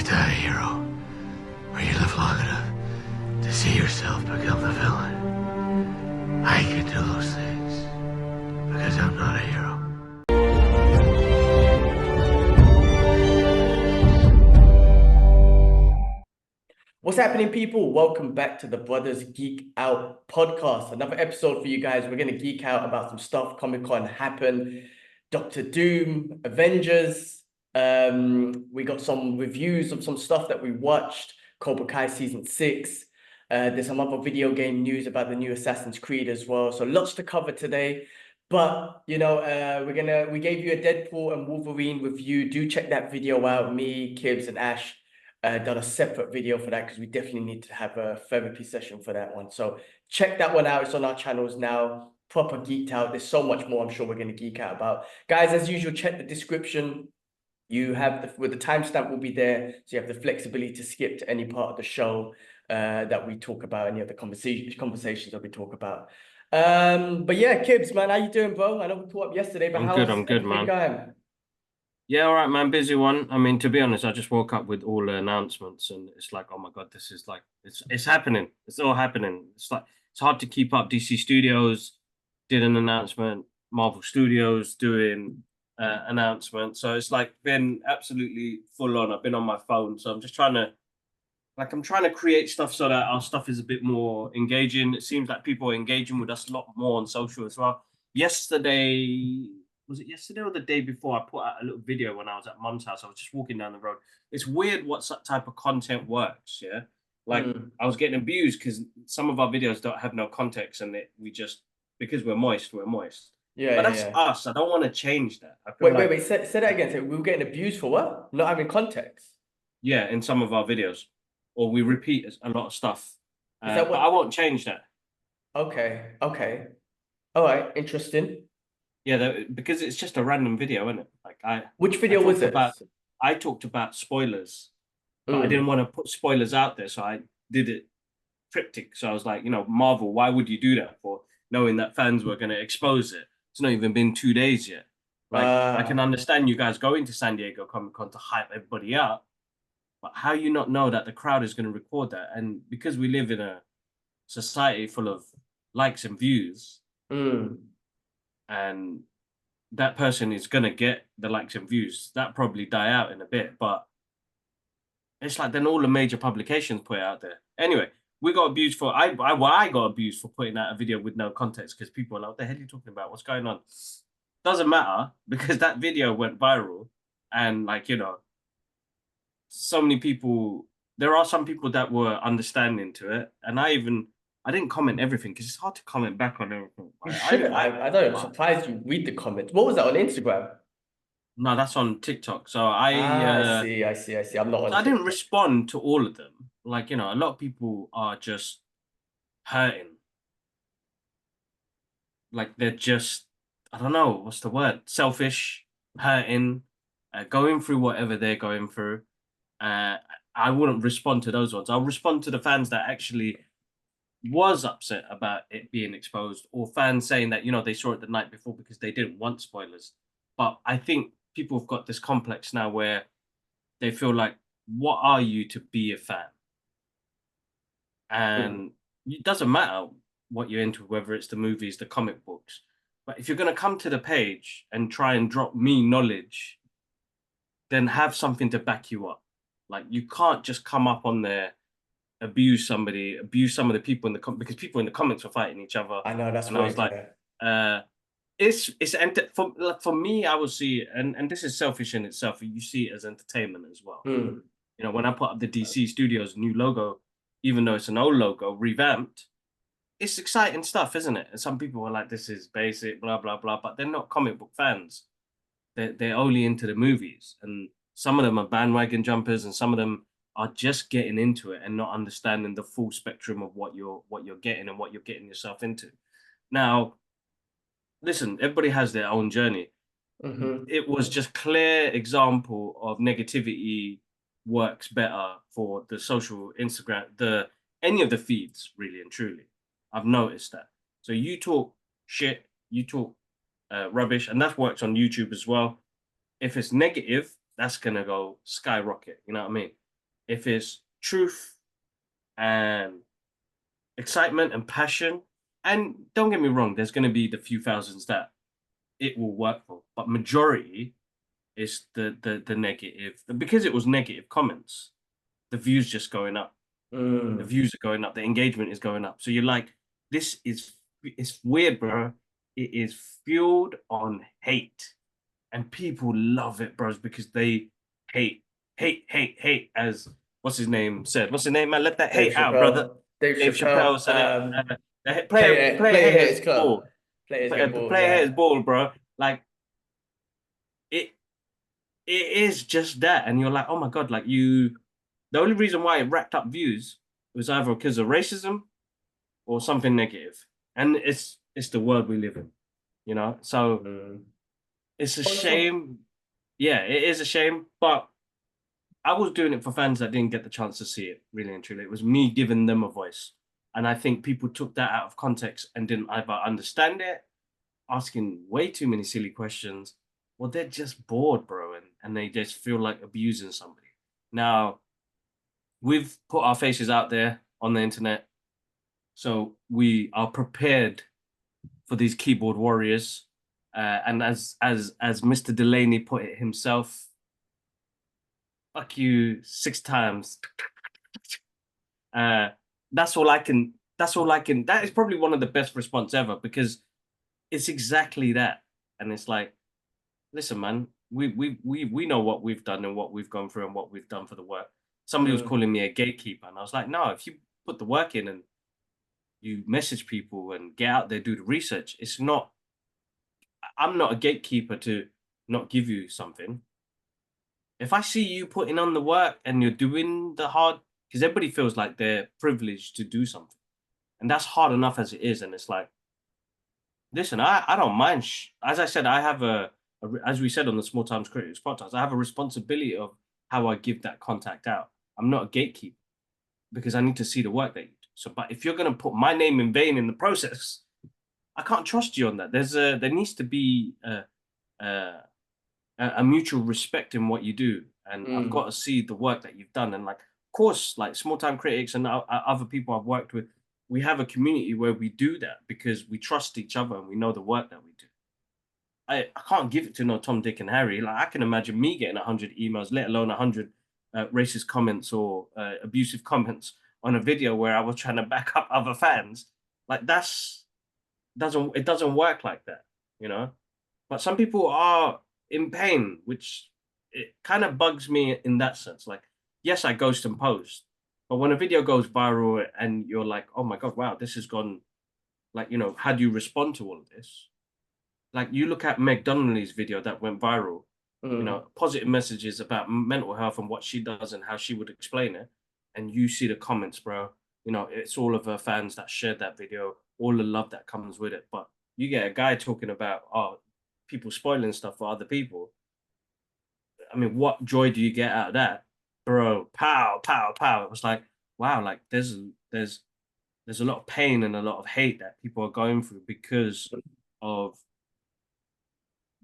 die a hero, or you live long enough to see yourself become the villain. I can do those things because I'm not a hero. What's happening, people? Welcome back to the Brothers Geek Out podcast. Another episode for you guys. We're going to geek out about some stuff. Comic-Con happened. Doctor Doom, Avengers. We got some reviews of some stuff that we watched. Cobra Kai season 6. There's some other video game news about the new Assassin's Creed as well. So lots to cover today. But we gave you a Deadpool and Wolverine review. Do check that video out. Me, Kibbs, and Ash done a separate video for that because we definitely need to have a therapy session for that one. So check that one out. It's on our channels now. Proper geeked out. There's so much more I'm sure we're going to geek out about. Guys, as usual, check the description. You have with the timestamp will be there, so you have the flexibility to skip to any part of the show that we talk about, any of the conversations that we talk about. But yeah, Kibbs, man, how you doing, bro? I know we caught up yesterday, but I'm how's good, everything man. going? Yeah, all right, man. Busy one. I mean, to be honest, I just woke up with all the announcements, and it's like, oh my god, this is like, it's happening. It's all happening. It's like it's hard to keep up. DC Studios did an announcement. Marvel Studios doing announcement. So it's like been absolutely full on. I've been on my phone, so I'm just trying to create stuff so that our stuff is a bit more engaging. It seems like people are engaging with us a lot more on social as well. Yesterday, was it yesterday or the day before? I put out a little video when I was at Mum's house. I was just walking down the road. It's weird what type of content works. Yeah, like I was getting abused because some of our videos don't have no context, and we just because we're moist, we're moist. Yeah, But yeah, that's yeah. us. I don't want to change that. I feel Wait. like Say that again. So we were getting abused for what? Not having context. yeah, in some of our videos, or we repeat a lot of stuff. Is that But I what? won't change that. Okay. Okay. All right. Interesting. Yeah, because it's just a random video, isn't it? Like Which I video was talked it? about I talked about spoilers, but I didn't Mm. want to put spoilers out there, so I did it cryptic. So I was like, Marvel, why would you do that for? Knowing that fans were going to expose it. It's not even been 2 days yet. Like I can Uh, understand you guys going to San Diego Comic Con to hype everybody up, but how you not know that the crowd is going to record that? And because we live in a society full of likes and views, mm. and that person is gonna get the likes and views. That probably die out in a bit, but it's like then all the major publications put it out there. Anyway, we got abused for I got abused for putting out a video with no context because people are like, "What the hell are you talking about? What's going on?" Doesn't matter because that video went viral, and so many people. There are some people that were understanding to it, and I didn't comment everything because it's hard to comment back on everything. You shouldn't. I don't know. I'm surprised you read the comments. What was that on Instagram? No, that's on TikTok. Ah, I see. I'm not So on I didn't TikTok. respond to all of them. Like, a lot of people are just hurting. Like they're just, I don't know, what's the word? Selfish, hurting, going through whatever they're going through. Uh, I wouldn't respond to those ones. I'll respond to the fans that actually was upset about it being exposed, or fans saying that, they saw it the night before because they didn't want spoilers. But I think people have got this complex now where they feel like, what are you to be a fan? Mm. And it doesn't matter what you're into, whether it's the movies, the comic books. But if you're going to come to the page and try and drop me knowledge, then have something to back you up. Like you can't just come up on there, abuse somebody, abuse some of the people in the because people in the comments were fighting each other, I know that's and I weird. was like, Yeah. uh, for me, I will see it, and this is selfish in itself. You see it as entertainment as well. Mm. When I put up the DC Studios new logo, even though it's an old logo, revamped, it's exciting stuff, isn't it? And some people are like, this is basic, blah, blah, blah, but they're not comic book fans. They're only into the movies. And some of them are bandwagon jumpers, and some of them are just getting into it and not understanding the full spectrum of what you're getting and what you're getting yourself into. Now, listen, everybody has their own journey. Mm-hmm. It was just clear example of negativity works better for the social Instagram, the any of the feeds, really and truly. I've noticed that. So you talk shit, you talk rubbish, and that works on YouTube as well. If it's negative, that's gonna go skyrocket. You know what I mean? if it's truth and excitement and passion, and don't get me wrong, there's going to be the few thousands that it will work for, but majority is the negative. Because it was negative comments, the views just going up. The views are going up. The engagement is going up. So you're like, it's weird, bro. It is fueled on hate, and people love it, bros, because they hate, as what's his name said. What's his name, man? Let that Dave hate out, brother. Chappelle. Dave Dave Chappelle said it. Player player haters haters club. ball. Players get The ball. player Yeah. haters ball, bro. Like it is just that, and you're like, oh my god, like you. The only reason why it racked up views was either because of racism or something negative, and it's the world we live in, you know. So it's a shame. Yeah, it is a shame, but I was doing it for fans that didn't get the chance to see it, really and truly. It was me giving them a voice. And I think people took that out of context and didn't either understand it, asking way too many silly questions, or they're just bored, bro, and they just feel like abusing somebody. Now, we've put our faces out there on the internet, so we are prepared for these keyboard warriors. And as Mr. Delaney put it himself, fuck you 6 times. That's all I can. That is probably one of the best response ever, because it's exactly that. And it's like, listen, man, we know what we've done and what we've gone through and what we've done for the work. Somebody was calling me a gatekeeper, and I was like, no, if you put the work in and you message people and get out there, do the research, it's not. I'm not a gatekeeper to not give you something. If I see you putting on the work and you're doing the hard, because everybody feels like they're privileged to do something, and that's hard enough as it is. And it's like, listen, I don't mind. As I said, I have as we said on the Small Times Critics podcast, I have a responsibility of how I give that contact out. I'm not a gatekeeper because I need to see the work that you do. So, but if you're going to put my name in vain in the process, I can't trust you on that. There needs to be a mutual respect in what you do, and I've got to see the work that you've done. And like, of course, like Small Time Critics and other people I've worked with, we have a community where we do that because we trust each other and we know the work that we do. I can't give it to no Tom, Dick, and Harry. Like, I can imagine me getting 100 emails, let alone 100 racist comments or abusive comments on a video where I was trying to back up other fans. Like, it doesn't work like that, you know. But some people are in pain, which it kind of bugs me in that sense. Like, yes, I ghost and post, but when a video goes viral and you're like, oh my god, wow, this has gone, like, you know, how do you respond to all of this? Like, you look at Meg Donnelly's video that went viral, you know, positive messages about mental health and what she does and how she would explain it, and you see the comments, bro. You know, it's all of her fans that shared that video, all the love that comes with it. But you get a guy talking about, oh, people spoiling stuff for other people. I mean, what joy do you get out of that, bro? Pow, pow, pow. It was like, wow, like there's a lot of pain and a lot of hate that people are going through because of.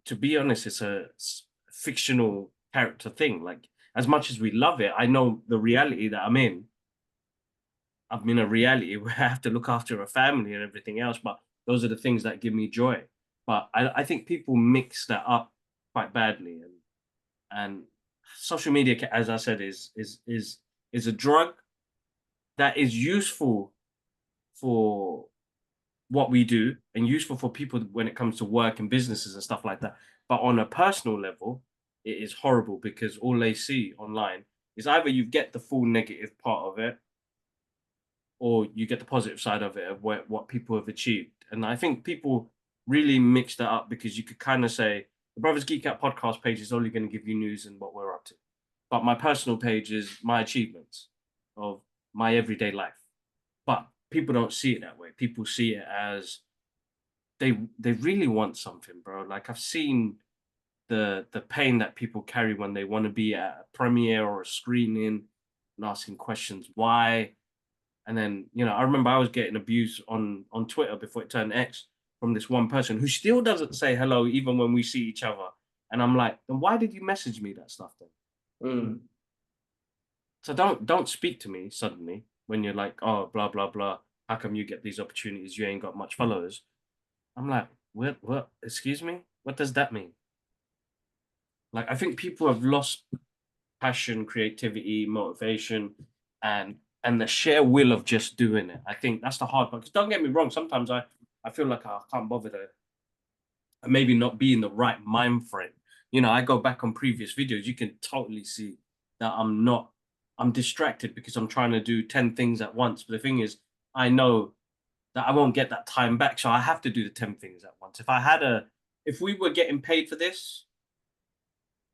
To be honest, it's a fictional character thing. Like, as much as we love it, I know the reality that I'm in. I'm in a reality where I have to look after a family and everything else, but those are the things that give me joy. But I think people mix that up quite badly, and social media, as I said, is a drug that is useful for what we do and useful for people when it comes to work and businesses and stuff like that. But on a personal level, it is horrible because all they see online is either you get the full negative part of it or you get the positive side of it of what people have achieved. And I think people really mix that up because you could kind of say the Brothers Geek Out podcast page is only going to give you news and what we're up to. But my personal page is my achievements of my everyday life. But people don't see it that way. People see it as they really want something, bro. Like, I've seen the pain that people carry when they want to be at a premiere or a screening and asking questions why. And then, you know, I remember I was getting abuse on Twitter before it turned X from this one person who still doesn't say hello even when we see each other. And I'm like, then why did you message me that stuff then? So don't speak to me suddenly when you're like, oh, blah, blah, blah. How come you get these opportunities? You ain't got much followers. I'm like, what? Excuse me? What does that mean? Like, I think people have lost passion, creativity, motivation, and the sheer will of just doing it. I think that's the hard part. 'Cause don't get me wrong, sometimes I feel like I can't bother to maybe not be in the right mind frame. You know, I go back on previous videos, you can totally see that I'm distracted because I'm trying to do 10 things at once. But the thing is, I know that I won't get that time back. So I have to do the 10 things at once. If we were getting paid for this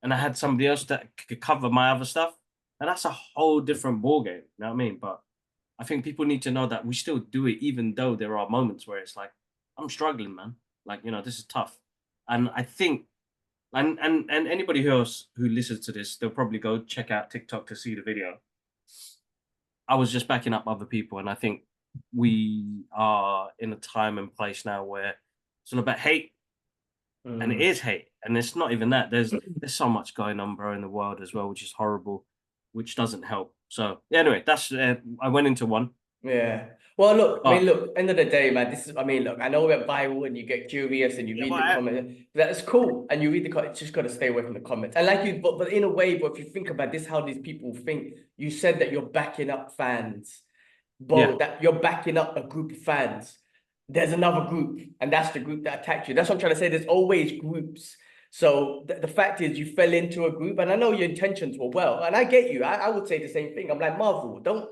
and I had somebody else that could cover my other stuff, and that's a whole different ballgame. You know what I mean? But I think people need to know that we still do it, even though there are moments where it's like, I'm struggling, man. Like, you know, this is tough. And I think, and anybody else who listens to this, they'll probably go check out TikTok to see the video. I was just backing up other people, and I think we are in a time and place now where it's all about hate, and it is hate, and it's not even that. There's so much going on, bro, in the world as well, which is horrible, which doesn't help. So yeah, anyway, that's I went into one. Yeah. Well, look, I mean, But look, end of the day, man, this is, I mean, look, I know we're viral and you get curious and you yeah, read but the comments. That's cool. And you read the comments, just got to stay away from the comments. And like you, but in a way, but if you think about this, how these people think, you said that you're backing up fans, yeah, bro, that you're backing up a group of fans. There's another group, and that's the group that attacked you. That's what I'm trying to say. There's always groups. So the fact is, you fell into a group, and I know your intentions were well, and I get you. I would say the same thing. I'm like, Marvel, don't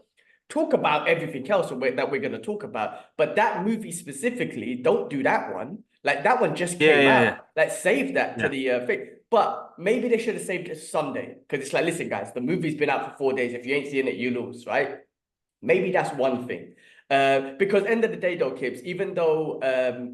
talk about everything else that we're going to talk about, but that movie specifically, don't do that one. Like that one just came out. Like save that to the thing. But maybe they should have saved it Sunday, because it's like, listen, guys, the movie's been out for 4 days. If you ain't seeing it, you lose, right? Maybe that's one thing. Because end of the day, though, Kibbs, even though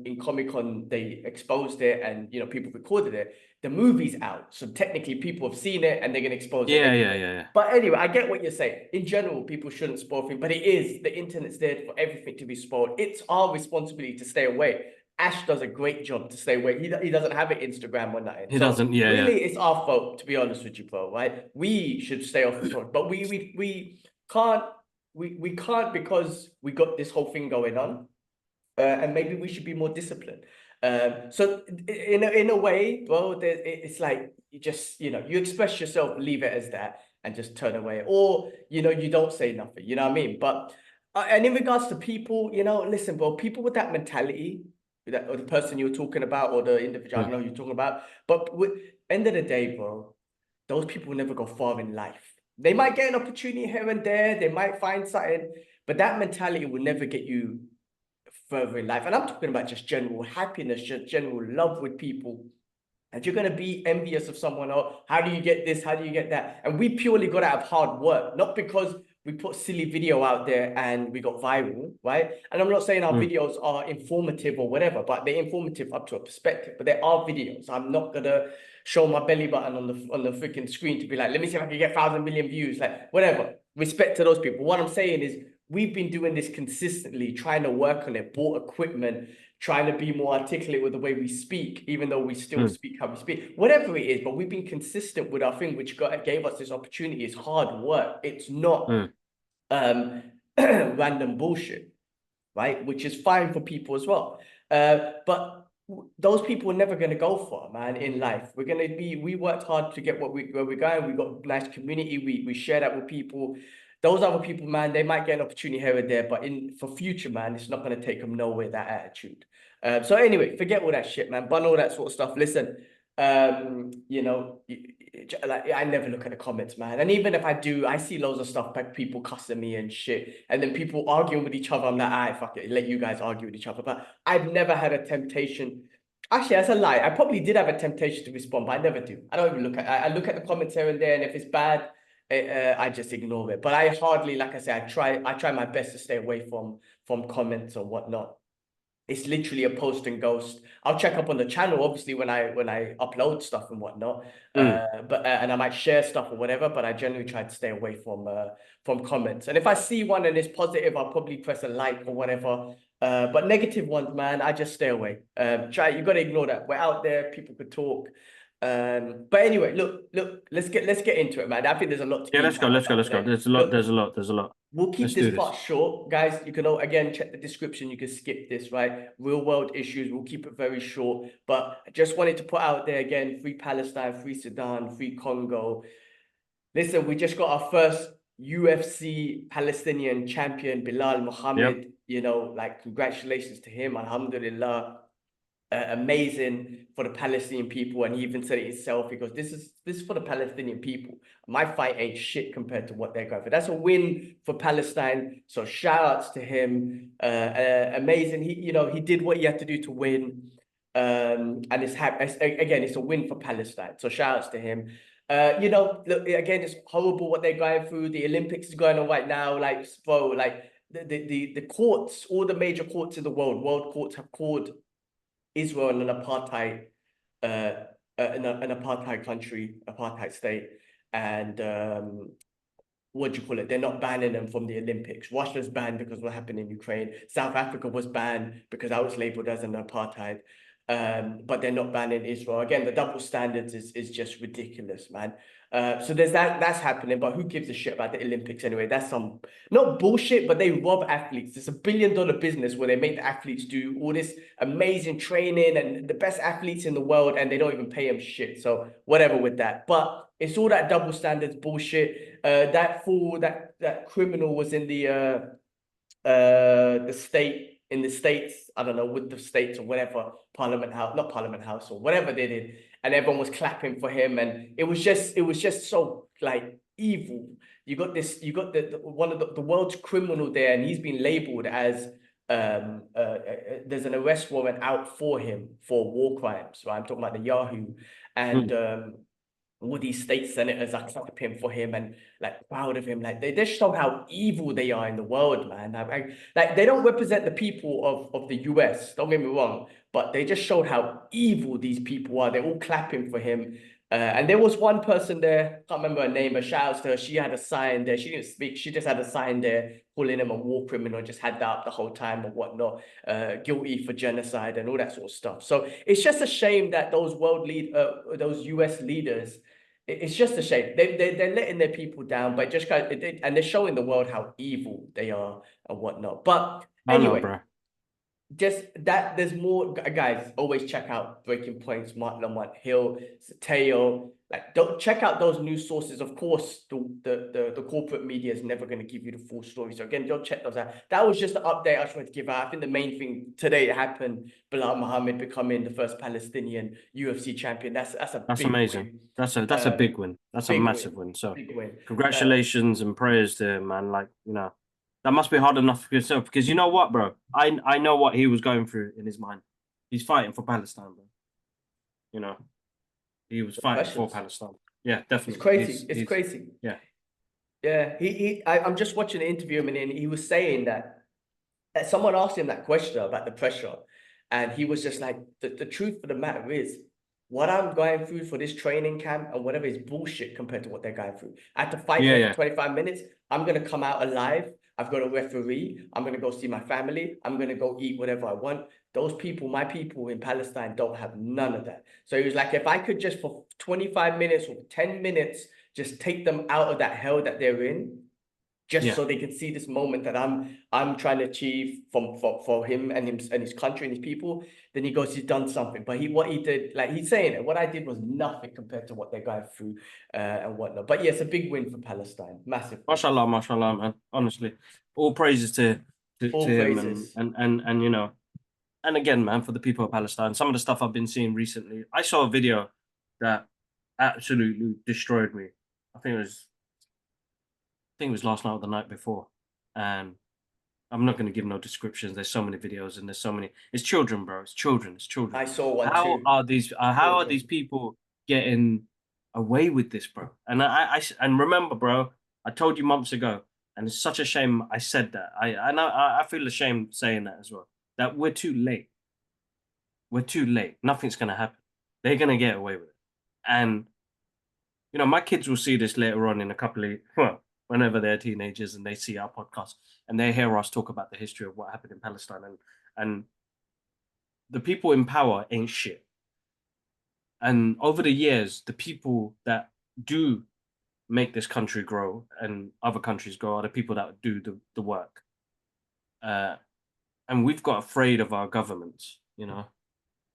in Comic-Con they exposed it and people recorded it, the movie's out. So technically people have seen it and they're gonna expose it anyway. yeah. But anyway, I get what you're saying. In general, people shouldn't spoil things, but it is the internet's there for everything to be spoiled. It's our responsibility to stay away. Ash does a great job to stay away. He doesn't have an Instagram or nothing. He So doesn't. Yeah, really, it's our fault, to be honest with you, bro. Right? We should stay off the phone, but we can't. We can't, because we got this whole thing going on, and maybe we should be more disciplined. So in a way, bro, it's like you just you express yourself, leave it as that, and just turn away, or you don't say nothing. You know what I mean? But and in regards to people, listen, bro, people with that mentality, or the person you were talking about, or the individual I know you're talking about, but with end of the day, bro, those people will never go far in life. They might get an opportunity here and there, they might find something, but that mentality will never get you further in life. And I'm talking about just general happiness, just general love with people. And you're going to be envious of someone, or how do you get this? How do you get that? And we purely got out of hard work, not because we put silly video out there and we got viral, right? And I'm not saying our videos are informative or whatever, but they're informative up to a perspective. But there are videos. I'm not going to show my belly button on the freaking screen to be like, let me see if I can get 1,000 million views, like whatever. Respect to those people. What I'm saying is, we've been doing this consistently, trying to work on it, bought equipment, trying to be more articulate with the way we speak, even though we still speak how we speak, whatever it is. But we've been consistent with our thing, which gave us this opportunity. It's hard work. It's not random bullshit, right? Which is fine for people as well. But those people are never going to go far, man, in life. We worked hard to get where we're going. We got a nice community. We share that with people. Those other people, man, they might get an opportunity here and there, but for future, man, it's not going to take them nowhere, that attitude. So anyway, forget all that shit, man. Bun all that sort of stuff. Listen, like, I never look at the comments, man. And even if I do, I see loads of stuff like people cussing me and shit, and then people arguing with each other. I'm like, alright, fuck it, let you guys argue with each other. But I've never had a temptation. Actually, that's a lie. I probably did have a temptation to respond, but I never do. I don't even look at. I look at the comments here and there, and if it's bad, I just ignore it. But I hardly, like I say, I try my best to stay away from comments or whatnot. It's literally a post and ghost. I'll check up on the channel, obviously, when I upload stuff and whatnot. But and I might share stuff or whatever. But I generally try to stay away from comments. And if I see one and it's positive, I'll probably press a like or whatever. But negative ones, man, I just stay away. You got to ignore that. We're out there. People could talk. But anyway, look, let's get into it, man. I think there's a lot to Yeah, geek let's go. today. There's a lot. Look, There's a lot. we'll keep Let's do this this. part short, guys. You can all, again, check the description. You can skip this, right? Real world issues. We'll keep it very short. But I just wanted to put out there again, free Palestine, free Sudan, free Congo. Listen, we just got our first UFC Palestinian champion, Bilal Muhammad. You know, like, congratulations to him. Alhamdulillah. Amazing for the Palestinian people, and he even said it himself. He goes, "This is for the Palestinian people. My fight ain't shit compared to what they're going for." That's a win for Palestine. So shout outs to him. Amazing. He did what he had to do to win. And it's a win for Palestine. So shout outs to him. Look, again, it's horrible what they're going through. The Olympics is going on right now. Like, bro, like the courts, all the major courts in the world courts have called Israel an apartheid, an apartheid country, apartheid state, and what do you call it? They're not banning them from the Olympics. Russia's banned because of what happened in Ukraine. South Africa was banned because that was labeled as an apartheid. But they're not banning Israel. Again, the double standards is just ridiculous, man. So there's that's happening, but who gives a shit about the Olympics anyway? That's some, not bullshit, but they rob athletes. It's $1 billion business where they make the athletes do all this amazing training and the best athletes in the world, and they don't even pay them shit. So whatever with that. But it's all that double standards bullshit. That fool, that criminal was in the state, in the States, I don't know, with the States or whatever, not Parliament House or whatever they did, and everyone was clapping for him, and it was just so, like, evil. You got the one of the world's criminal there, and he's been labeled as there's an arrest warrant out for him for war crimes, right? I'm talking about the Yahoo, and all these state senators are clapping for him and, like, proud of him. Like, they just show how evil they are in the world, man. Like, they don't represent the people of the US, don't get me wrong, but they just showed how evil these people are. They're all clapping for him. And there was one person there, can't remember her name, but shout out to her. She had a sign there. She didn't speak. She just had a sign there calling him a war criminal, just had that up the whole time and whatnot, guilty for genocide and all that sort of stuff. So it's just a shame that those those US leaders, it's just a shame. They're letting their people down, but and they're showing the world how evil they are and whatnot. But anyway, bro. Just that, there's more, guys. Always check out Breaking Points, Mark Lamont Hill, Sateo. Like, don't check out those news sources. Of course, the corporate media is never going to give you the full story. So again, don't check those out. That was just the update I just wanted to give out. I think the main thing today that happened, Bilal Muhammad becoming the first Palestinian UFC champion. That's big amazing. Win. That's a big win. That's a massive win. So big win. Congratulations and prayers to him, man. Like, that must be hard enough for yourself, because you know what, bro? I know what he was going through in his mind. He's fighting for Palestine, bro. He was fighting for Palestine. Yeah, definitely. It's crazy. It's crazy. Yeah. Yeah. I'm just watching an interview of him, and he was saying that someone asked him that question about the pressure, and he was just like, the truth of the matter is, what I'm going through for this training camp and whatever is bullshit compared to what they're going through. I had to fight for 25 minutes. I'm going to come out alive. I've got a referee. I'm going to go see my family. I'm going to go eat whatever I want. Those people, my people in Palestine, don't have none of that. So he was like, if I could just for 25 minutes or 10 minutes, just take them out of that hell that they're in, so they can see this moment that I'm trying to achieve for him and his country and his people, then he goes, he's done something. But what he did, like he's saying it, what I did was nothing compared to what they're going through and whatnot. But yeah, it's a big win for Palestine. Massive. Mashallah, man. Honestly, all praises to him and and again, man, for the people of Palestine. Some of the stuff I've been seeing recently, I saw a video that absolutely destroyed me. I think it was last night or the night before, and I'm not going to give no descriptions. There's so many videos and there's so many. It's children, bro. It's children. I saw one how too. How are these people getting away with this, bro? And and remember, bro, I told you months ago, and it's such a shame I said that. I feel ashamed saying that as well. That we're too late. We're too late. Nothing's going to happen. They're going to get away with it. And my kids will see this later on in a couple of whenever they're teenagers and they see our podcast and they hear us talk about the history of what happened in Palestine, and the people in power ain't shit. And over the years, the people that do make this country grow and other countries grow are the people that do the work. And we've got afraid of our governments, you know.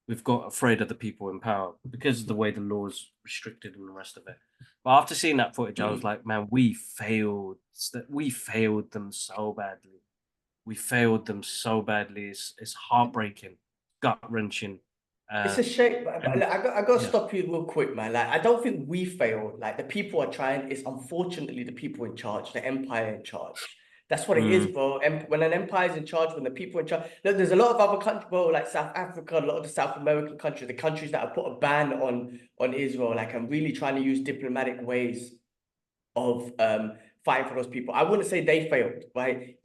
We've got afraid of the people in power because of the way the laws restricted and the rest of it. But after seeing that footage, I was like, man, we failed. We failed them so badly. We failed them so badly. It's heartbreaking, gut wrenching. It's a shame, but And like, I got to yeah. stop you real quick, man. Like, I don't think we failed. Like, the people are trying. It's unfortunately the people in charge, the empire in charge. That's what it is, bro. When an empire is in charge, when the people in charge, look, there's a lot of other countries, bro, like South Africa, a lot of the South American countries, the countries that have put a ban on Israel. Like, I'm really trying to use diplomatic ways of fighting for those people. I wouldn't say they failed, right?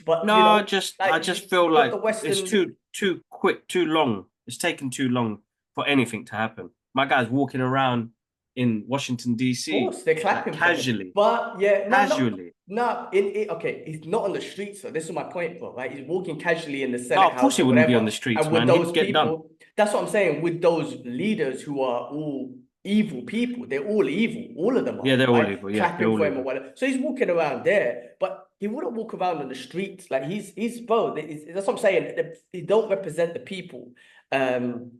But No, you know, I like just feel got like the it's Western. too quick, too long. It's taken too long for anything to happen. My guy's walking around in Washington Of DC course, they're like clapping for him. casually, But yeah, casually. okay, he's not on the streets, so this is my point, bro, right? He's walking casually in the No, Senate of course House he or wouldn't be on whatever. the streets, And with man. those He'd get done. people, that's what I'm saying, with those leaders who are all evil people, they're all evil, all of them are, Yeah, they're all right? evil. Yeah, they're Clapping all for him or evil. whatever. So he's walking around there, but he wouldn't walk around on the streets. Like he's bro, that's what I'm saying. He don't represent the people. And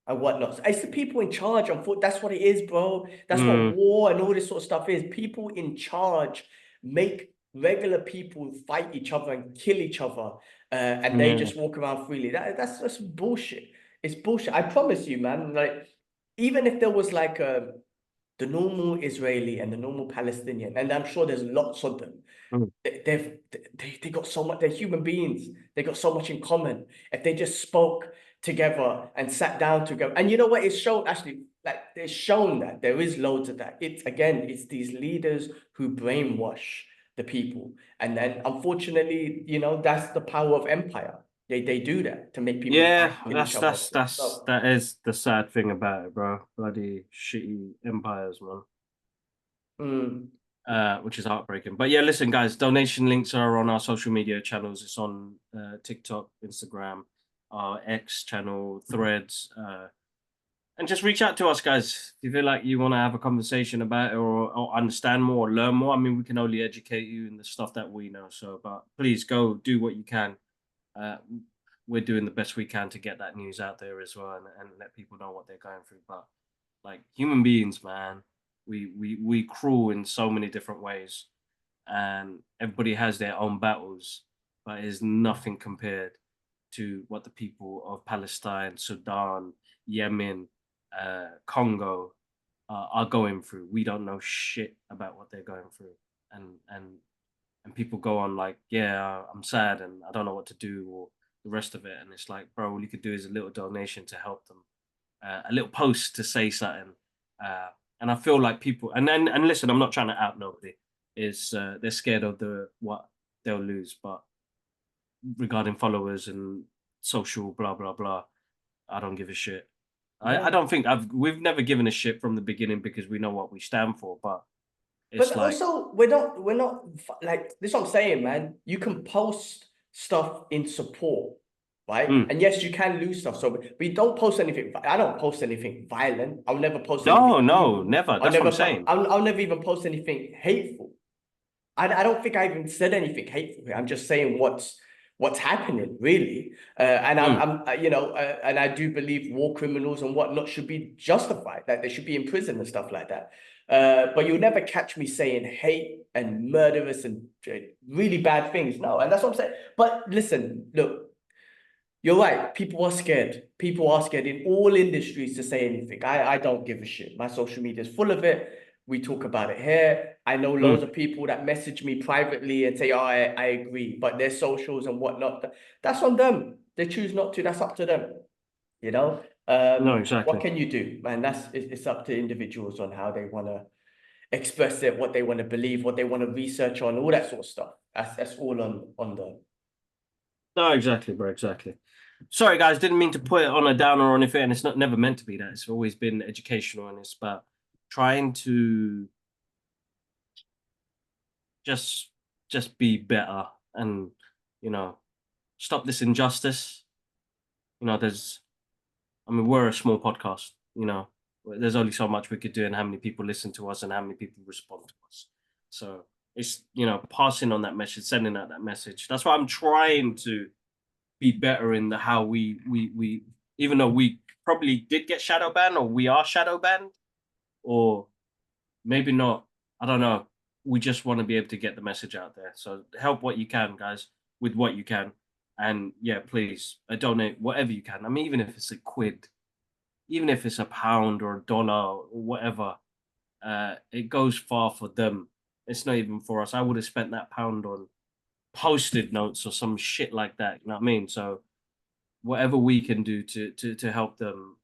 whatnot. So it's the people in charge on foot. That's what it is, bro. That's what war and all this sort of stuff is. People in charge make regular people fight each other and kill each other, and they Yeah. just walk around freely. That's just bullshit. It's bullshit. I promise you, man. Like, even if there was like the normal Israeli and the normal Palestinian, and I'm sure there's lots of them. Mm. They got so much. They're human beings. They got so much in common. If they just spoke together and sat down together, and you know what? It's shown actually. Like, it's shown that there is loads of that. It's these leaders who brainwash the people, and then unfortunately, you know, that's the power of empire. They do that to make people Yeah, fight, kill each other. So, that is the sad thing about it, bro. Bloody shitty empires, man. Which is heartbreaking. But yeah, listen, guys, donation links are on our social media channels. It's on TikTok, Instagram, our X channel, Threads, and just reach out to us, guys. If you feel like you want to have a conversation about it or understand more or learn more, I mean, we can only educate you in the stuff that we know. So, but please go do what you can. We're doing the best we can to get that news out there as well and let people know what they're going through. But like, human beings, man, we cruel in so many different ways, and everybody has their own battles, but it is nothing compared to what the people of Palestine, Sudan, Yemen, Congo are going through. We don't know shit about what they're going through, and people go on like, yeah, I'm sad and I don't know what to do, or the rest of it. And it's like, bro, all you could do is a little donation to help them, a little post to say something. And I feel like people, and listen, I'm not trying to out nobody. Is they're scared of what they'll lose, but regarding followers and social blah blah blah, I don't give a shit. I don't think we've never given a shit from the beginning because we know what we stand for, but it's but like, also we're not like this. Is what I'm saying, man. You can post stuff in support, right? And yes, you can lose stuff. So we don't post anything. I don't post anything violent. I'll never post anything no, evil. never. I'll That's what never. I'm saying. I'll never even post anything hateful. I don't think I even said anything hateful here. I'm just saying what's happening, really. And I'm you know, and I do believe war criminals and whatnot should be justified, that they should be in prison and stuff like that. But you'll never catch me saying hate and murderous and really bad things. No, and that's what I'm saying. But listen, look, you're right. People are scared. People are scared in all industries to say anything. I don't give a shit. My social media is full of it. We talk about it here. I know loads of people that message me privately and say, oh, I agree, but their socials and whatnot, that's on them. They choose not to. That's up to them. You know? No, exactly. What can you do, man? It's up to individuals on how they want to express it, what they want to believe, what they want to research on, all that sort of stuff. That's all on them. No, exactly, bro, exactly. Sorry, guys, didn't mean to put it on a downer or anything, and it's never meant to be that. It's always been educational, and it's about trying to just be better and, you know, stop this injustice. You know, we're a small podcast, you know, there's only so much we could do, and how many people listen to us, and how many people respond to us. So it's, passing on that message, sending out that message. That's why I'm trying to be better in the how we even though we probably did get shadow banned, or we are shadow banned, or maybe not. I don't know. We just want to be able to get the message out there. So help what you can, guys, with what you can. And yeah, please donate whatever you can. I mean, even if it's a quid, even if it's £1 or $1 or whatever, it goes far for them. It's not even for us. I would have spent that pound on posted notes or some shit like that. You know what I mean? So whatever we can do to help them,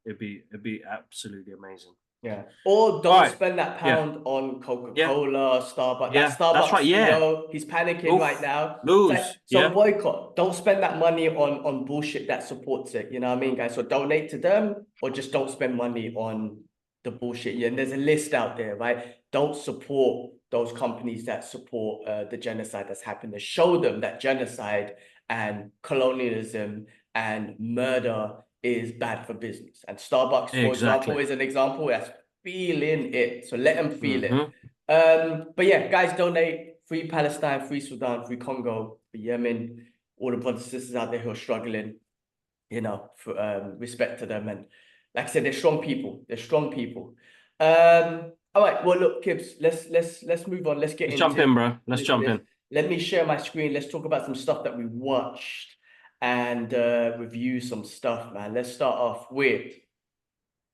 it'd be absolutely amazing. Yeah. Or don't spend that Yeah. pound on Coca-Cola, Starbucks. Yeah, That Starbucks that's right. Yeah. CEO, he's panicking Oof. right now. Lose. So boycott. Don't spend that money on bullshit that supports it. You know what I mean, guys? So donate to them, or just don't spend money on the bullshit. Yeah, and there's a list out there, right? Don't support those companies that support the genocide that's happening. Show them that genocide and colonialism and murder is bad for business. And Starbucks, for example, is an example that's feeling it. So let them feel it. But yeah, guys, donate. Free Palestine, free Sudan, free Congo, free Yemen, all the brothers and sisters out there who are struggling, for respect to them. And like I said, they're strong people. They're strong people. All right, well, look, Kibbs, let's move on. Let's jump in, bro. Let's jump in. Let me share my screen. Let's talk about some stuff that we watched and review some stuff, man. Let's start off with,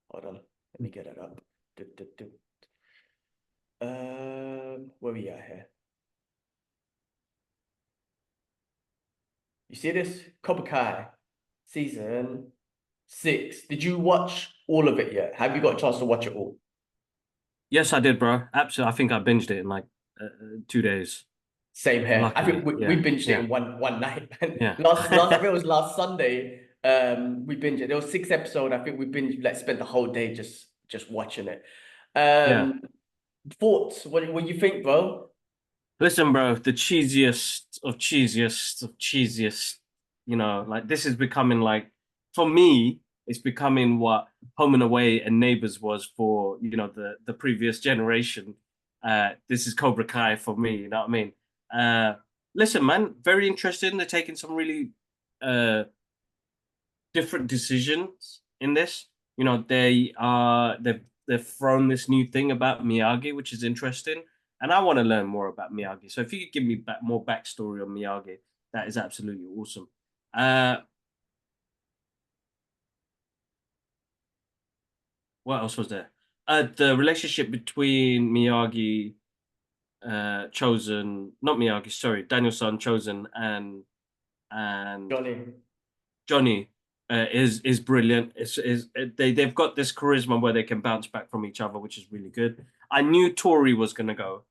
hold on, let me get it up. Where we at here? You see this? Cobra Kai, season 6. Did you watch all of it yet? Have you got a chance to watch it all? Yes, I did, bro. Absolutely. I think I binged it in like 2 days. Same here. Luckily, I think we binged it in one night. Yeah. I think it was last Sunday. We binged it. There was 6 episodes. I think we binged, spent the whole day just watching it. Thoughts? What you think, bro? Listen, bro, the cheesiest of cheesiest of cheesiest. Like, this is becoming, like, for me, it's becoming what Home and Away and Neighbours was for the previous generation. This is Cobra Kai for me. You know what I mean? Listen, man, very interested. They're taking some really different decisions in this. They've thrown this new thing about Miyagi, which is interesting, and I want to learn more about Miyagi. So if you could give me more backstory on Miyagi, that is absolutely awesome. What else was there? The relationship between Miyagi, Daniel-san, Chosen, and Johnny is brilliant. They've got this charisma where they can bounce back from each other, which is really good. I knew Tori was gonna go.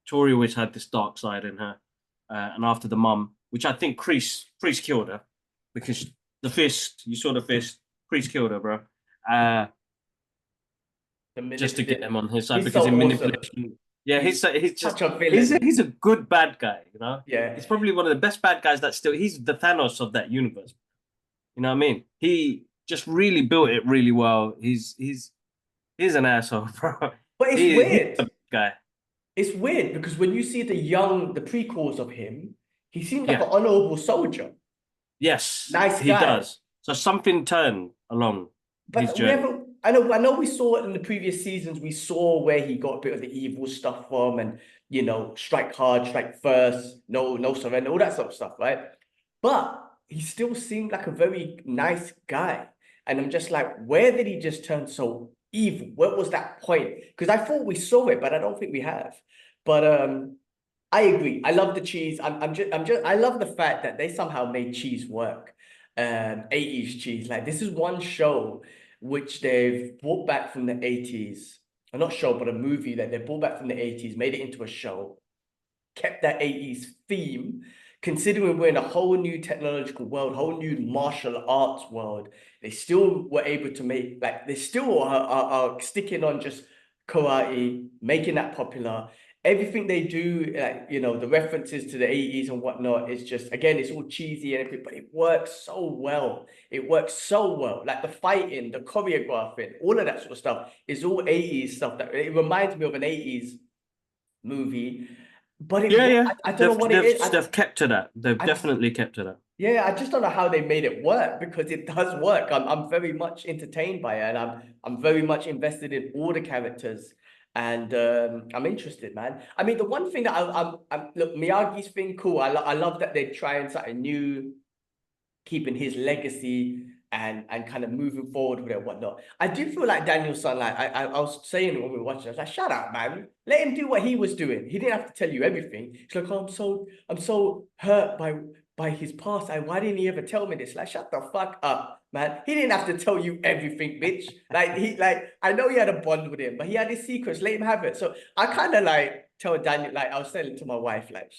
Tori always had this dark side in her, and after the mum, which I think Kreese killed her, because the fist, you saw the fist, Kreese killed her, bro. Just to get him on his side, because in manipulation. Yeah, he's just he's a good bad guy, Yeah, he's probably one of the best bad guys he's the Thanos of that universe. You know what I mean? He just really built it really well. He's an asshole, bro. But it's weird. He's a guy. It's weird because when you see the prequels of him, he seems like an honorable soldier. Yes, nice guy. He does. So something turned along his journey. I know we saw it in the previous seasons. We saw where he got a bit of the evil stuff from, and strike hard, strike first, no surrender, all that sort of stuff, right? But he still seemed like a very nice guy. And I'm just like, where did he just turn so evil? What was that point? Because I thought we saw it, but I don't think we have. But I agree. I love the cheese. I love the fact that they somehow made cheese work. 80s cheese. Like, this is one show which they've brought back from the 80s. Not show, but a movie that they brought back from the 80s, made it into a show, kept that 80s theme. Considering we're in a whole new technological world, whole new martial arts world, they still were able to make, like, they still are sticking on just karate, making that popular. everything they do, like, you know, the references to the 80s and whatnot is just, again, it's all cheesy and everything, but it works so well. It works so well. Like the fighting, the choreographing, all of that sort of stuff is all 80s stuff. That it reminds me of an 80s movie, but I don't know what it is. They've kept to that. They've definitely kept to that. Yeah, I just don't know how they made it work, because it does work. I'm very much entertained by it, and I'm very much invested in all the characters, and I'm interested, man. I mean, the one thing that I'm look, Miyagi's thing, cool. I love that they're trying something new, keeping his legacy and kind of moving forward with it and whatnot. I do feel like Daniel-san, like I was saying when we were watching, I was like, shut up, man. Let him do what he was doing. He didn't have to tell you everything. He's like, oh, I'm so hurt by his past. Why didn't he ever tell me this? Like, shut the fuck up, man. He didn't have to tell you everything, bitch. I know you had a bond with him, but he had his secrets. Let him have it. So I kind of like tell Daniel, like I was telling to my wife, like,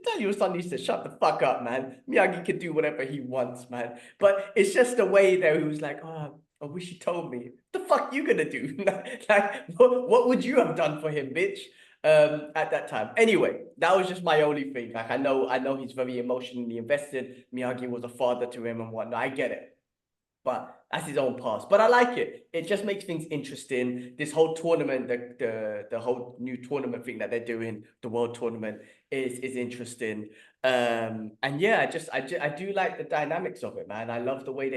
Daniel-san needs to shut the fuck up, man. Miyagi can do whatever he wants, man. But it's just the way that he was like, oh, I wish he told me. What the fuck you gonna do? Like, what would you have done for him, bitch? At that time. Anyway, that was just my only thing. Like, I know he's very emotionally invested. Miyagi was a father to him and whatnot. I get it. But that's his own past. But I like it. It just makes things interesting. This whole tournament, the whole new tournament thing that they're doing, the world tournament, is interesting. And yeah, I do like the dynamics of it, man. I love the way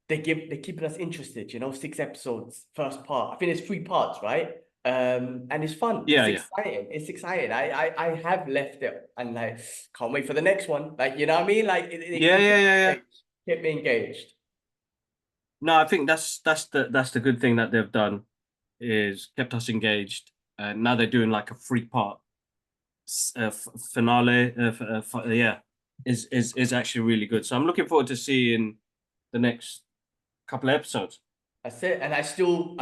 they're keeping us interested. You know, 6 episodes, first part. I think it's 3 parts, right? And it's fun. Yeah, it's exciting. It's exciting. I have left it and like can't wait for the next one. Like, you know what I mean? Like Yeah. Keep me engaged. No, I think that's the good thing that they've done, is kept us engaged. And now they're doing like a 3-part finale. Yeah, is actually really good. So I'm looking forward to seeing the next couple of episodes. That's it. And I still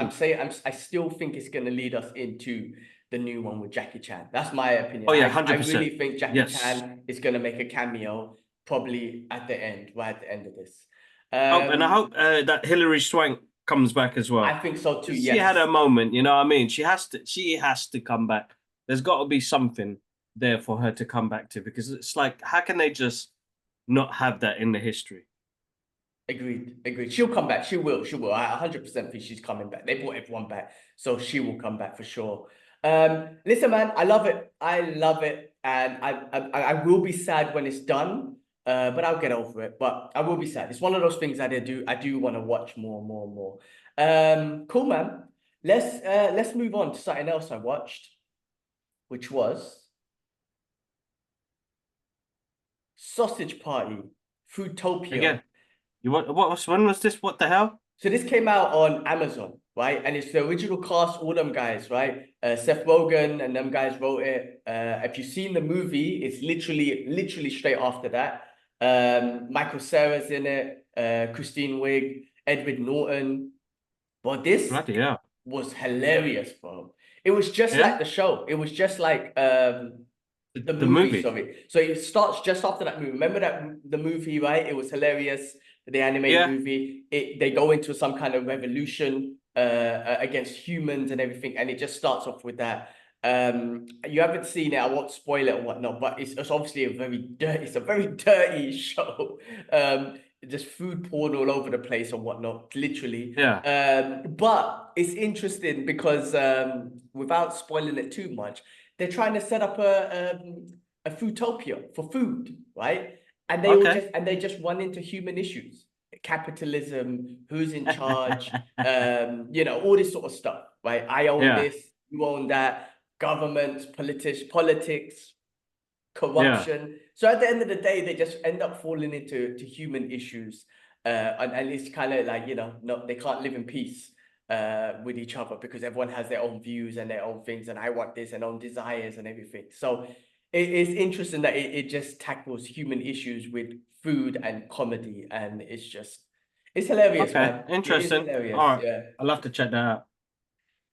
think it's gonna lead us into the new one with Jackie Chan. That's my opinion. Oh yeah, 100%. I 100%. really think Jackie Chan is gonna make a cameo probably at the end, right at the end of this. And I hope that Hilary Swank comes back as well. I think so too. Yes. She had a moment, you know what I mean? She has to come back. There's got to be something there for her to come back to, because it's like, how can they just not have that in the history? Agreed. She'll come back. She will. I 100% think she's coming back. They brought everyone back, so she will come back for sure. Listen, man, I love it. And I will be sad when it's done. But I'll get over it. But I will be sad. It's one of those things that I do want to watch more. Cool, man. Let's move on to something else I watched, which was Sausage Party, Foodtopia. Again, when was this? What the hell? So this came out on Amazon, right? And it's the original cast, all them guys, right? Seth Rogen and them guys wrote it. If you've seen the movie, it's literally straight after that. Michael Cera's in it, Christine Wiig, Edward Norton. But this was hilarious, bro. It was just like the show. It was just like the movie. Sorry. So it starts just after that movie. Remember the movie, right? It was hilarious. The animated movie. They go into some kind of revolution against humans and everything, and it just starts off with that. You haven't seen it, I won't spoil it or whatnot, but it's obviously a very dirty show. Just food porn all over the place or whatnot, literally. But it's interesting because without spoiling it too much, they're trying to set up a Foodtopia for food, right? And they just run into human issues, capitalism, who's in charge, you know, all this sort of stuff, right? I own this, you own that. Governments, politics, corruption. So at the end of the day, they just end up falling into human issues. And it's kind of like, you know, no, they can't live in peace with each other because everyone has their own views and their own things. And I want this and own desires and everything. So it is interesting that it just tackles human issues with food and comedy. And it's hilarious, man. Interesting. All right. Yeah. I'll have to check that out.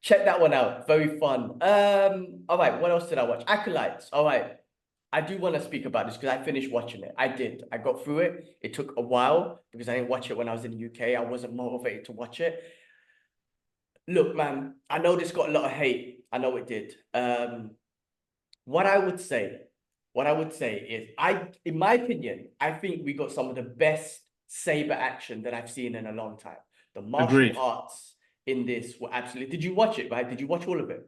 Check that one out. Very fun. All right. What else did I watch? Acolytes. All right. I do want to speak about this because I finished watching it. I did. I got through it. It took a while because I didn't watch it when I was in the UK. I wasn't motivated to watch it. Look, man, I know this got a lot of hate. I know it did. What I would say is, in my opinion, I think we got some of the best saber action that I've seen in a long time. The martial Agreed. arts in this were absolutely. Did you watch it? Right? Did you watch all of it?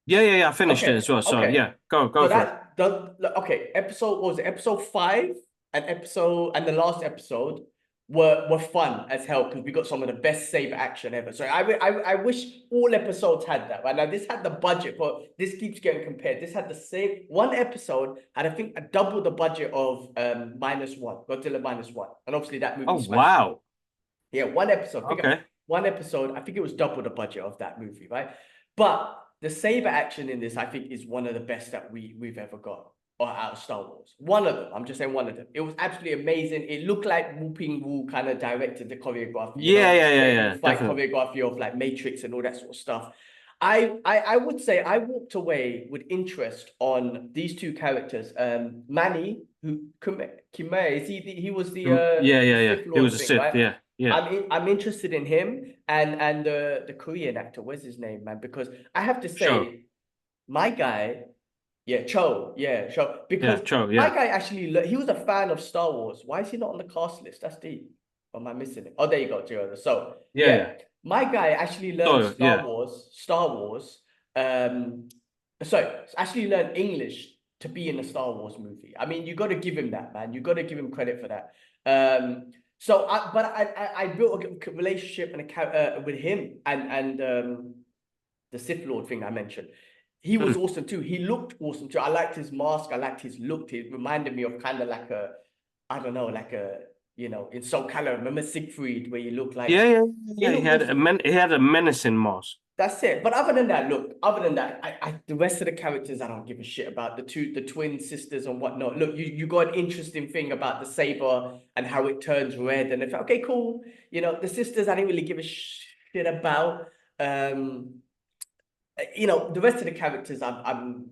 Yeah. I finished it Okay. as well. So Okay. yeah, go So for it. okay. Episode, what was it? Episode 5 and the last episode were fun as hell because we got some of the best saber action ever. So I wish all episodes had that. Right now, this had the budget for. This keeps getting compared. This had the same one episode had, I think, double the budget of -1 Godzilla -1, and obviously that movie Oh smashed. wow. Yeah, one episode. Okay. One episode. I think it was double the budget of that movie, right? But the saber action in this, I think, is one of the best that we've ever got out of Star Wars. One of them. I'm just saying one of them. It was absolutely amazing. It looked like Wu Ping Wu kind of directed the choreography. Yeah. Fight Definitely. choreography of like Matrix and all that sort of stuff. I would say I walked away with interest on these two characters. Manny, who Kime, he was the Yeah. Sith It Lord was a thing, Sith. right? Yeah. I'm interested in him and the Korean actor. Where's his name, man? Because I have to Cho. say, my guy, Cho, because Cho. my Yeah. guy actually he was a fan of Star Wars. Why is he not on the cast list? That's deep. Or am I missing it? Oh, there you go, Gio. So Yeah. my guy actually learned So yeah. Star Wars. Sorry, actually learned English to be in a Star Wars movie. I mean, you got to give him that, man. You got to give him credit for that. So I built a relationship and with him and the Sith Lord thing I mentioned. He was awesome too. He looked awesome too. I liked his mask. I liked his look. It reminded me of kind of like I don't know, like in Soul Calibur. Remember Siegfried, where he looked like Yeah. He had awesome. he had a menacing mask. That's it. But other than that, the rest of the characters I don't give a shit about. The twin sisters and whatnot. Look, you got an interesting thing about the saber and how it turns red. And it's okay, cool. The sisters I didn't really give a shit about. The rest of the characters I'm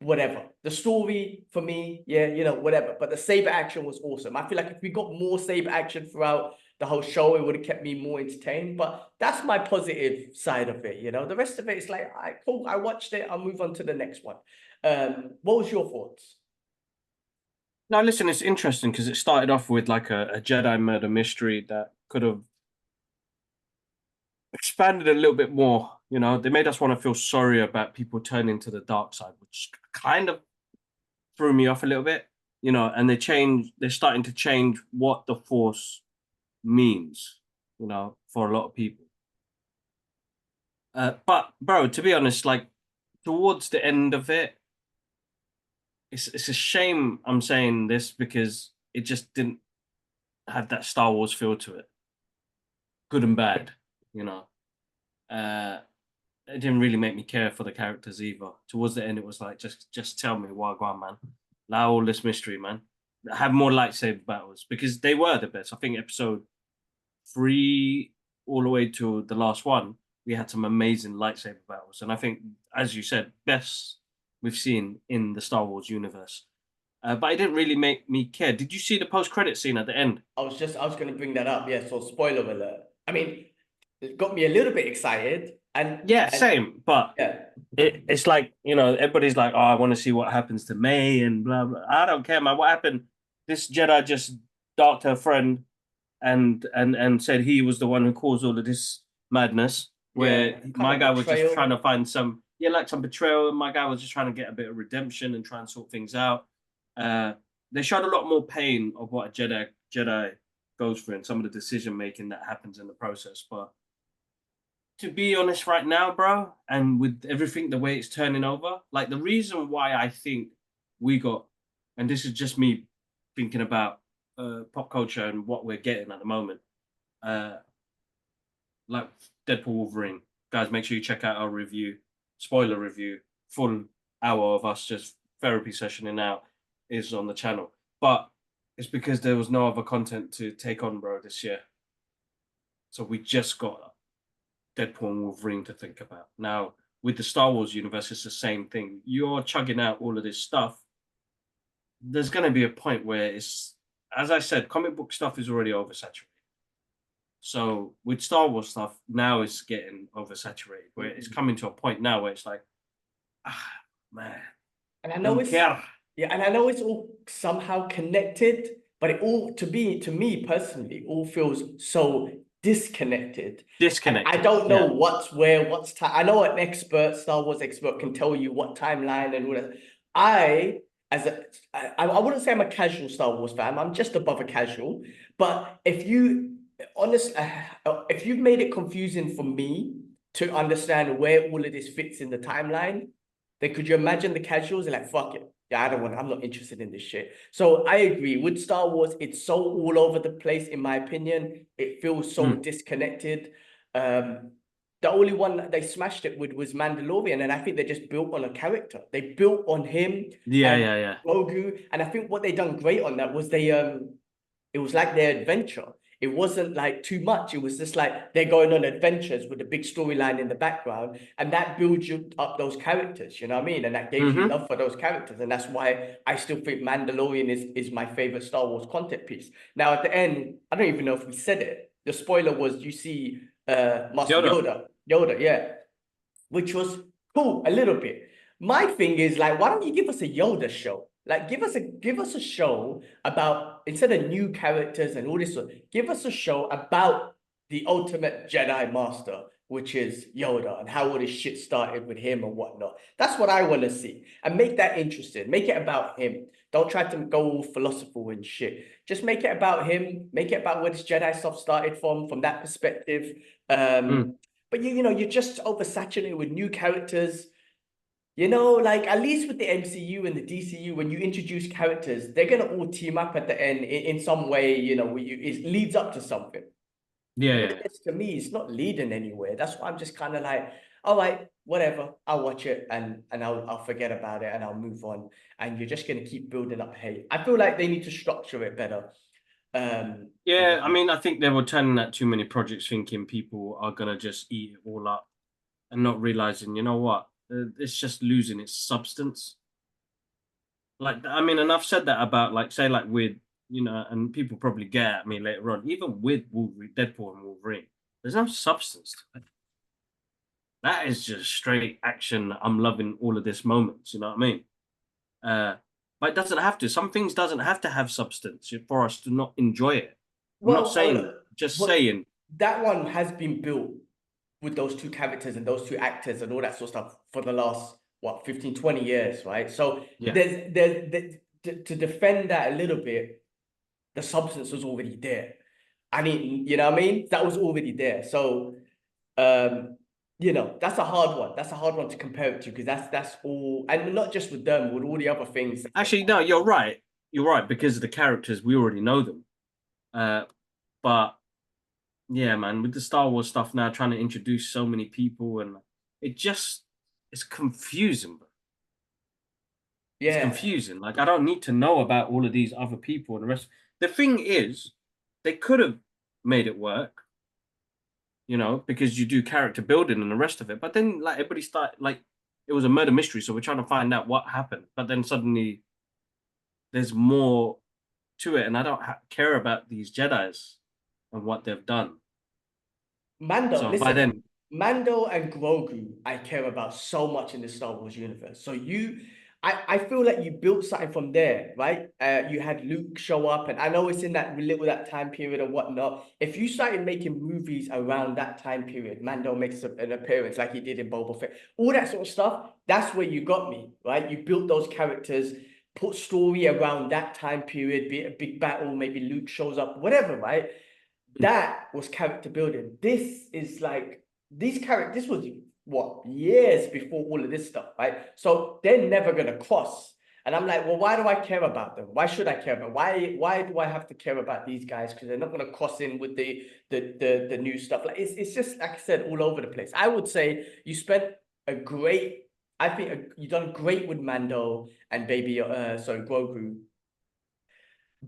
whatever. The story for me, whatever. But the saber action was awesome. I feel like if we got more saber action throughout the whole show, it would have kept me more entertained. But that's my positive side of it. The rest of it is like, all right, cool. I watched it. I'll move on to the next one. What was your thoughts? Now, listen, it's interesting because it started off with like a Jedi murder mystery that could have expanded a little bit more. They made us want to feel sorry about people turning to the dark side, which kind of threw me off a little bit. And they're starting to change what the Force means, for a lot of people. But bro, to be honest, like towards the end of it, it's a shame I'm saying this because it just didn't have that Star Wars feel to it. Good and bad, it didn't really make me care for the characters either. Towards the end, it was like, just tell me why, go on, man. Allow all this mystery, man. Have more lightsaber battles because they were the best. I think episode 3 all the way to the last one, we had some amazing lightsaber battles, and I think, as you said, best we've seen in the Star Wars universe. But it didn't really make me care. Did you see the post-credit scene at the end? I was going to bring that up. Yeah. So spoiler alert. I mean, it got me a little bit excited. And same. But it's like, everybody's like, oh, I want to see what happens to May and blah, blah. I don't care, man. What happened? This Jedi just darked her friend and said he was the one who caused all of this madness, where my guy was just trying to find some betrayal, and my guy was just trying to get a bit of redemption and try and sort things out. They showed a lot more pain of what a Jedi goes through and some of the decision making that happens in the process. But to be honest right now, bro, and with everything the way it's turning over, like the reason why I think we got, and this is just me thinking about pop culture and what we're getting at the moment, like Deadpool Wolverine. Guys, make sure you check out our review, spoiler review, full hour of us just therapy sessioning out is on the channel. But it's because there was no other content to take on, bro, this year. So we just got Deadpool and Wolverine to think about. Now, with the Star Wars universe, it's the same thing. You're chugging out all of this stuff. There's going to be a point where it's, as I said, comic book stuff is already oversaturated. So with Star Wars stuff, now it's getting oversaturated, where it's coming to a point now where it's like, man, And I know don't care. yeah, and I know it's all somehow connected, but it all to me personally, all feels so disconnected. Disconnected. I don't know what's where, what's time. I know an expert, Star Wars expert, can tell you what timeline and all that. I wouldn't say I'm a casual Star Wars fan. I'm just above a casual. But if you've made it confusing for me to understand where all of this fits in the timeline, then could you imagine the casuals are like, fuck it. Yeah, I'm not interested in this shit. So I agree with Star Wars. It's so all over the place, in my opinion. It feels so disconnected. The only one that they smashed it with was Mandalorian, and I think they just built on a character. They built on him. Yeah. Grogu, and I think what they done great on that was it was like their adventure. It wasn't like too much. It was just like they're going on adventures with a big storyline in the background, and that builds you up those characters, you know what I mean? And that gives you love for those characters. And that's why I still think Mandalorian is my favorite Star Wars content piece. Now, at the end, I don't even know if we said it. The spoiler was you see Master Yoda, yeah, which was cool a little bit. My thing is like, why don't you give us a Yoda show? Like, give us a show about, instead of new characters and all this, give us a show about the ultimate Jedi Master, which is Yoda, and how all this shit started with him and whatnot. That's what I want to see, and make that interesting. Make it about him. Don't try to go all philosophical and shit. Just make it about him. Make it about where this Jedi stuff started from that perspective. But you know, you're just oversaturated with new characters. You know, like at least with the MCU and the DCU, when you introduce characters, they're gonna all team up at the end in some way. You know, it leads up to something. Yeah. To me, it's not leading anywhere. That's why I'm just kind of like, all right, whatever. I'll watch it and I'll forget about it and I'll move on. And you're just gonna keep building up hate. I feel like they need to structure it better. Yeah, I mean, I think they were turning at too many projects, thinking people are gonna just eat it all up, and not realizing, you know what, it's just losing its substance. Like, I mean, and I've said that about, like, say, like with, you know, and people probably get at me later on, even with Wolverine, Deadpool and Wolverine, there's no substance to it. That is just straight action. I'm loving all of this moments. You know what I mean? But it doesn't have to. Some things doesn't have to have substance for us to not enjoy it. I'm not saying that. Just saying that one has been built with those two characters and those two actors and all that sort of stuff for the last 15, 20 years, right? So there's to defend that a little bit, the substance was already there. I mean, you know what I mean? That was already there. So you know, that's a hard one. That's a hard one to compare it to, because that's all, and not just with them, with all the other things. Actually, no, you're right. You're right, because of the characters, we already know them. But yeah, man, with the Star Wars stuff now, trying to introduce so many people, and it's confusing, bro. It's confusing. Like, I don't need to know about all of these other people and the rest. The thing is, they could have made it work, you know, because you do character building and the rest of it. But then, like, everybody started, like, it was a murder mystery, so we're trying to find out what happened. But then suddenly, there's more to it, and I don't care about these Jedis and what they've done. Mando, so by then, Mando and Grogu, I care about so much in the Star Wars universe. So I feel like you built something from there, right? You had Luke show up, and I know it's in that time period and whatnot. If you started making movies around that time period, Mando makes an appearance like he did in Boba Fett, all that sort of stuff, that's where you got me, right? You built those characters, put story around that time period, be it a big battle, maybe Luke shows up, whatever, right? That was character building. This is like, these characters, this was years before all of this stuff, right? So they're never gonna cross. And I'm like, well, why do I care about them? Why should I care about? Why do I have to care about these guys? Because they're not gonna cross in with the new stuff. Like, it's just, like I said, all over the place. I would say you spent I think you've done great with Mando and Grogu.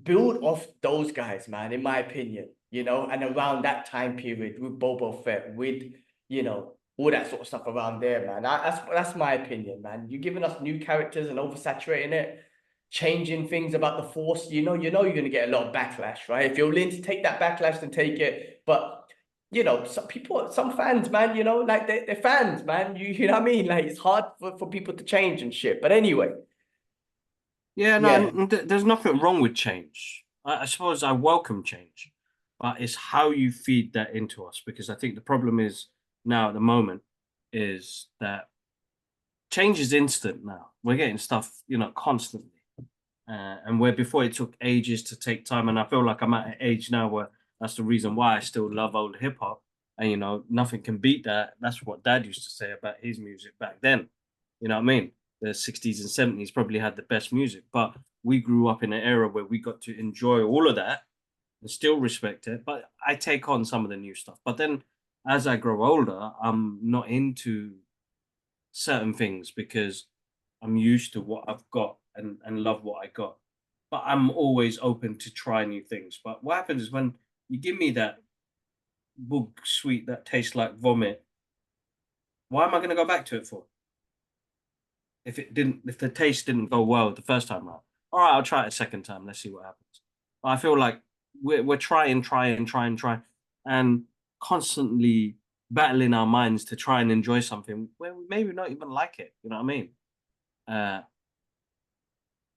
Build off those guys, man, in my opinion, you know, and around that time period with Boba Fett, with, you know, all that sort of stuff around there, man. That's my opinion, man. You're giving us new characters and oversaturating it. changing things about the Force, you're going to get a lot of backlash, right? If you're willing to take that backlash, then take it. But some fans, man, like they're fans, man. You know what I mean? Like it's hard for people to change and shit. But anyway, Yeah, no, yeah, there's nothing wrong with change. I suppose I welcome change, but it's how you feed that into us. Because I think the problem is now at the moment is that change is instant now. We're getting stuff, constantly. And where before it took ages to take time. And I feel like I'm at an age now where that's the reason why I still love old hip hop. And, nothing can beat that. That's what Dad used to say about his music back then. You know what I mean? The 60s and 70s probably had the best music, but we grew up in an era where we got to enjoy all of that and still respect it. But I take on some of the new stuff. But then as I grow older, I'm not into certain things because I'm used to what I've got and love what I got. But I'm always open to try new things. But what happens is when you give me that boog sweet that tastes like vomit, why am I going to go back to it for? If the taste didn't go well the first time round, all right, I'll try it a second time. Let's see what happens. But I feel like we're trying, and constantly battling our minds to try and enjoy something where we maybe not even like it. You know what I mean?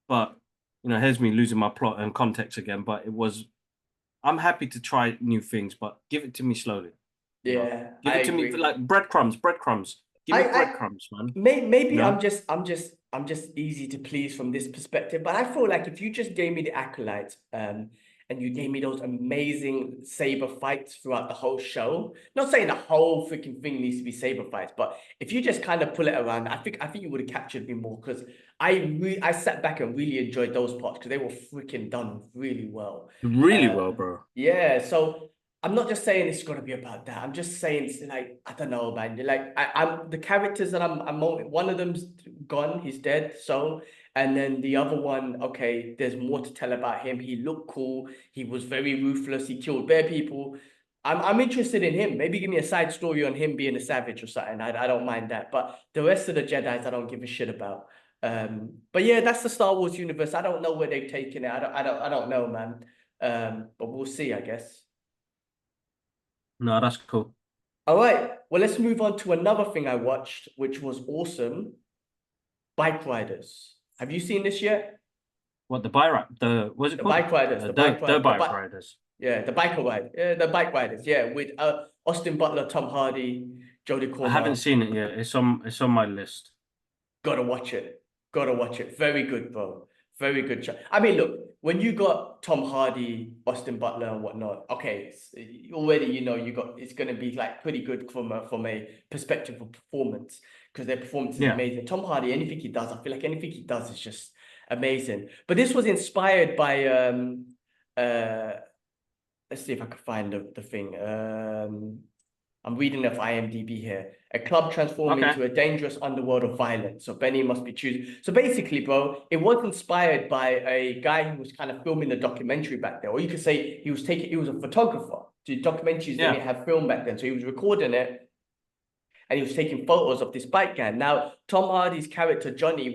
But here's me losing my plot and context again. But I'm happy to try new things, but give it to me slowly. yeah, Give I it to me agree. like breadcrumbs. Give me breadcrumbs, man. Maybe You know? I'm just easy to please from this perspective. But I feel like if you just gave me the Acolytes, and you gave me those amazing saber fights throughout the whole show, not saying the whole freaking thing needs to be saber fights, but if you just kind of pull it around, I think you would have captured me more because I sat back and really enjoyed those parts because they were freaking done really well. Really well, Um, bro. yeah, so I'm not just saying it's gonna be about that. I'm just saying it's like I don't know, man. Like I'm the characters that I'm one of them's gone, he's dead. So and then the other one, okay, there's more to tell about him. He looked cool. He was very ruthless. He killed bare people. I'm interested in him. Maybe give me a side story on him being a savage or something. I don't mind that. But the rest of the Jedis, I don't give a shit about. But yeah, that's the Star Wars universe. I don't know where they've taken it. I don't know, man. But we'll see, I guess. No, that's cool. All right. Well, let's move on to another thing I watched, which was awesome. Bikeriders. Have you seen this yet? What the bike ride? What's it The called? Bike Riders. The Bike The Ride. bike riders. Yeah, the Biker Ride. Yeah, the Bike Riders. Yeah, with Austin Butler, Tom Hardy, Jodie I haven't Comer. seen it yet. It's on my list. Gotta watch it. Gotta watch it. Very good, bro. Very good show. I mean, look, when you got Tom Hardy, Austin Butler, and whatnot, okay, already you got it's gonna be like pretty good from a perspective of performance because their performance is Yeah. amazing. Tom Hardy, anything he does, I feel like anything he does is just amazing. But this was inspired by uh let's see if I can find the thing. I'm reading off IMDb here. A club transformed Okay. into a dangerous underworld of violence. So Benny must be choosing. So basically, bro, it was inspired by a guy who was kind of filming a documentary back there. Or you could say he was a photographer. So documentaries Yeah. didn't have film back then. So he was recording it and he was taking photos of this bike gang. Now, Tom Hardy's character Johnny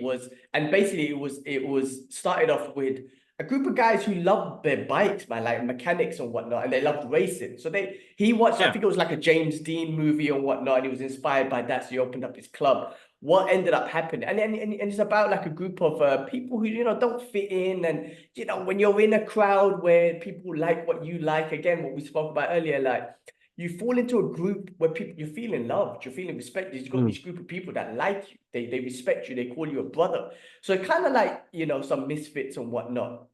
and basically it was started off with a group of guys who loved their bikes, man, like mechanics and whatnot, and they loved racing. So he watched, I Yeah. think it was like a James Dean movie or whatnot, and he was inspired by that. So he opened up his club. What ended up happening, and it's about like a group of people who don't fit in, and when you're in a crowd where people like what you like, again, what we spoke about earlier, like you fall into a group where you're feeling loved, you're feeling respected. You've got this group of people that like you, they respect you, they call you a brother. So kind of like some misfits and whatnot.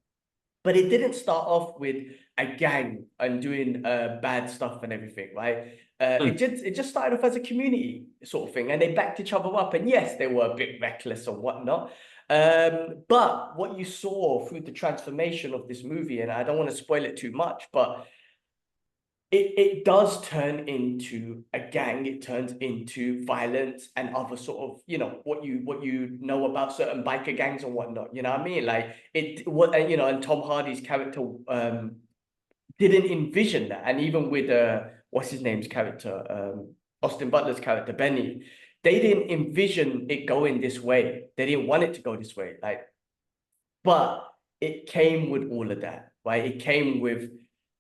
But it didn't start off with a gang and doing bad stuff and everything, right? It just started off as a community sort of thing, and they backed each other up. And yes, they were a bit reckless and whatnot. But what you saw through the transformation of this movie, and I don't want to spoil it too much, but it does turn into a gang. It turns into violence and other sort of, what you know about certain biker gangs and whatnot. You know what I mean? Like and Tom Hardy's character didn't envision that. And even with what's his name's character, Austin Butler's character, Benny, they didn't envision it going this way. They didn't want it to go this way. Like But it came with all of that, right? It came with,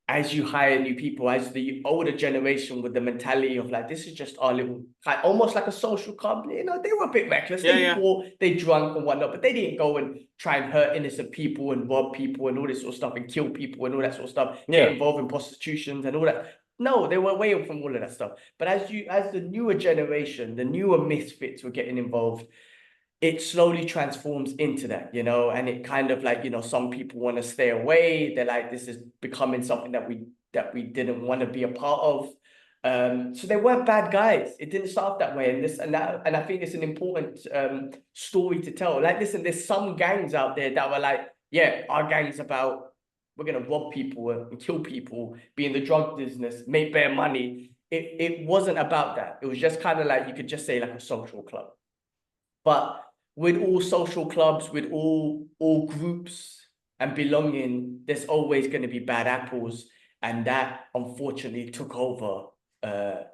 as you hire new people, as the older generation with the mentality of like, this is just our little, almost like a social club. You know, they were a bit reckless. They fought, they drunk and whatnot, but they didn't go and try and hurt innocent people and rob people and all this sort of stuff and kill people and all that sort of stuff. Get involved in prostitutions and all that. No, they were away from all of that stuff. But as the newer generation, the newer misfits were getting involved, it slowly transforms into that, you know, and it kind of like, you know, some people want to stay away. They're like, this is becoming something that we didn't want to be a part of. So they weren't bad guys. It didn't start that way. And I think it's an important story to tell. Like, listen, there's some gangs out there that were like, yeah, our gang's about, we're gonna rob people and kill people, be in the drug business, make bare money. It wasn't about that. It was just kind of like, you could just say like a social club. But with all social clubs, with all groups and belonging, there's always going to be bad apples, and that unfortunately took over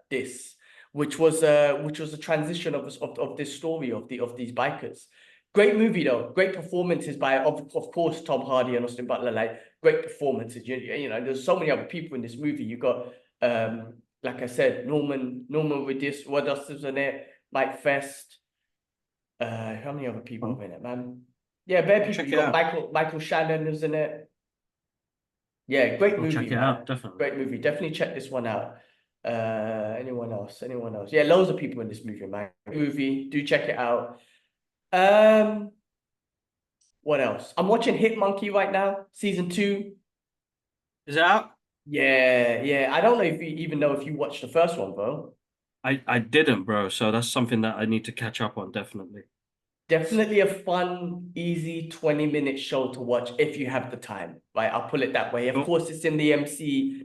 this, which was a transition of this story of these bikers. Great movie though, great performances by of course Tom Hardy and Austin Butler, like great performances. You know, there's so many other people in this movie. You got like I said, Norman with this, what else is in it? Mike Fest. How many other people are in it, man? Yeah, bare people. You got Michael Shannon is in it. Yeah, great movie. Check it out, definitely. Great movie. Definitely check this one out. Anyone else? Yeah, loads of people in this movie, man. Movie, do check it out. What else? I'm watching Hit Monkey right now, season 2. Is it out? Yeah. I don't know if you even know if you watched the first one, bro. I didn't, bro. So that's something that I need to catch up on, definitely. Definitely a fun, easy 20-minute show to watch if you have the time, right? I'll put it that way. Of course, it's in the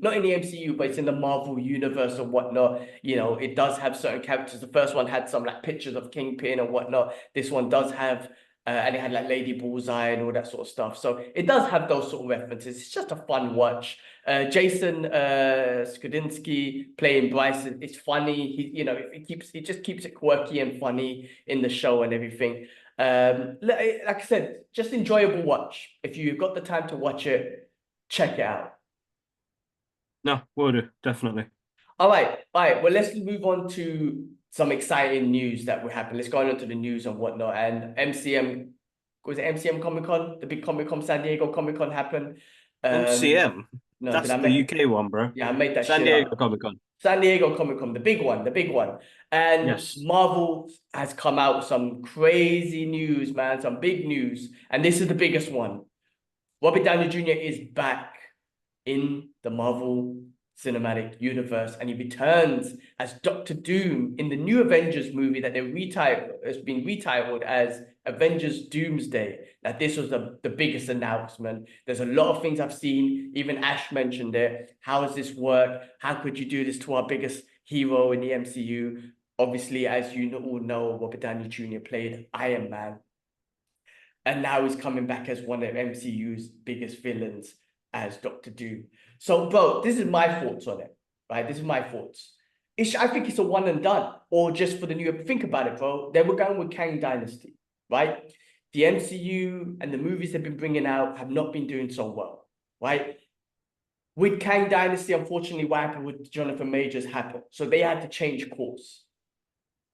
not in the MCU, but it's in the Marvel universe and whatnot. You know, it does have certain characters. The first one had some like pictures of Kingpin and whatnot. This one does have, and it had like Lady Bullseye and all that sort of stuff. So it does have those sort of references. It's just a fun watch. Jason Skudinsky playing Bryson. It's funny. He just keeps it quirky and funny in the show and everything. Like I said, just enjoyable watch. If you've got the time to watch it, check it out. No, will do, definitely. All right. Well, let's move on to some exciting news that will happen. Let's go on to the news and whatnot. And MCM, was it MCM Comic Con? The big Comic Con, San Diego Comic Con happened. MCM? No, that's the UK one, bro. Yeah, I made that San Diego Comic Con. San Diego Comic Con, the big one. And yes, Marvel has come out with some crazy news, man, some big news. And this is the biggest one. Robert Downey Jr. is back in the Marvel Cinematic Universe, and he returns as Dr. Doom in the new Avengers movie that has been retitled as Avengers Doomsday. Now, this was the biggest announcement. There's a lot of things I've seen. Even Ash mentioned it. How does this work? How could you do this to our biggest hero in the MCU? Obviously, as you all know, Robert Downey Jr. played Iron Man. And now he's coming back as one of MCU's biggest villains as Dr. Doom. So, bro, this is my thoughts on it, right? This is my thoughts. I think it's a one and done, or just for the new. Think about it, bro. They were going with Kang Dynasty, right? The MCU and the movies they've been bringing out have not been doing so well, right? With Kang Dynasty, unfortunately, what happened with Jonathan Majors happened. So they had to change course.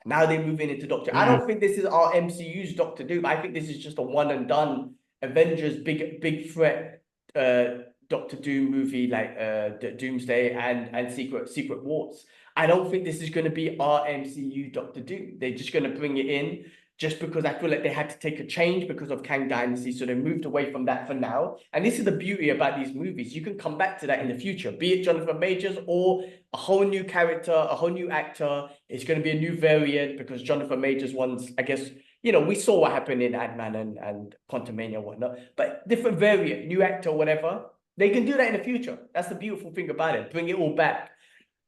Now they're moving into Doctor. I don't think this is our MCU's Doctor Doom. I think this is just a one and done Avengers big threat Doctor Doom movie, like Doomsday and Secret Wars. I don't think this is going to be our MCU Doctor Doom. They're just going to bring it in just because I feel like they had to take a change because of Kang Dynasty. So they moved away from that for now. And this is the beauty about these movies. You can come back to that in the future, be it Jonathan Majors or a whole new character, a whole new actor. It's going to be a new variant because Jonathan Majors one's, I guess, you know, we saw what happened in Ant-Man and Quantumania and whatnot, but different variant, new actor, whatever. They can do that in the future. That's the beautiful thing about it. Bring it all back.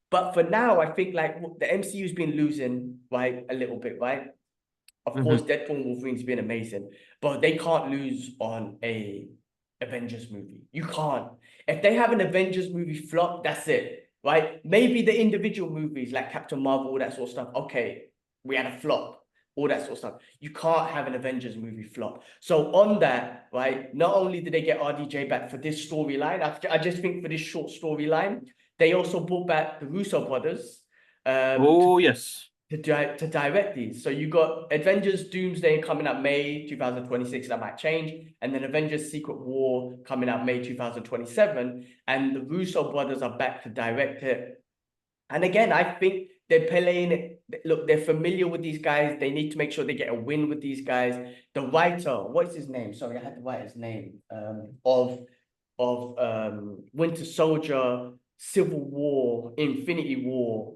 But for now, I think like the MCU's been losing, right, a little bit, right? Of course, Deadpool and Wolverine's been amazing, but they can't lose on a Avengers movie. You can't. If they have an Avengers movie flop, that's it, right? Maybe the individual movies like Captain Marvel, that sort of stuff. Okay, we had a flop. all that sort of stuff. You can't have an Avengers movie flop. So on that, right, not only did they get RDJ back for this storyline, I just think for this short storyline, they also brought back the Russo brothers Oh, yes. to direct these. So you got Avengers Doomsday coming out May 2026, that might change. And then Avengers Secret War coming out May 2027. And the Russo brothers are back to direct it. And again, I think they're playing it. Look, they're familiar with these guys. They need to make sure they get a win with these guys. The writer, what's his name? Sorry, I had to write his name. Of Winter Soldier, Civil War, Infinity War,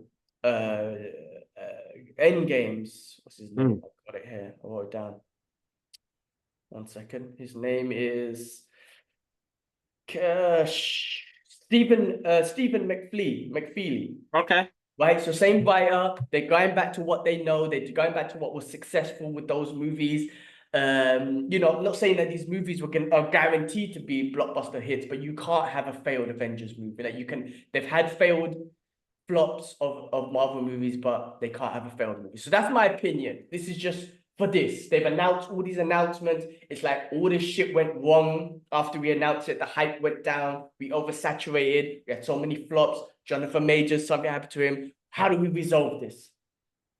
Endgames. What's his name? I've got it here. I wrote it down. 1 second. His name is Stephen McFeely. Okay. Right, so same writer. They're going back to what they know. They're going back to what was successful with those movies. I'm not saying that these movies are guaranteed to be blockbuster hits, but you can't have a failed Avengers movie. They've had failed flops of Marvel movies, but they can't have a failed movie. So that's my opinion. This is just for this. They've announced all these announcements. It's like all this shit went wrong after we announced it. The hype went down. We oversaturated. We had so many flops. Jonathan Majors, something happened to him. How do we resolve this?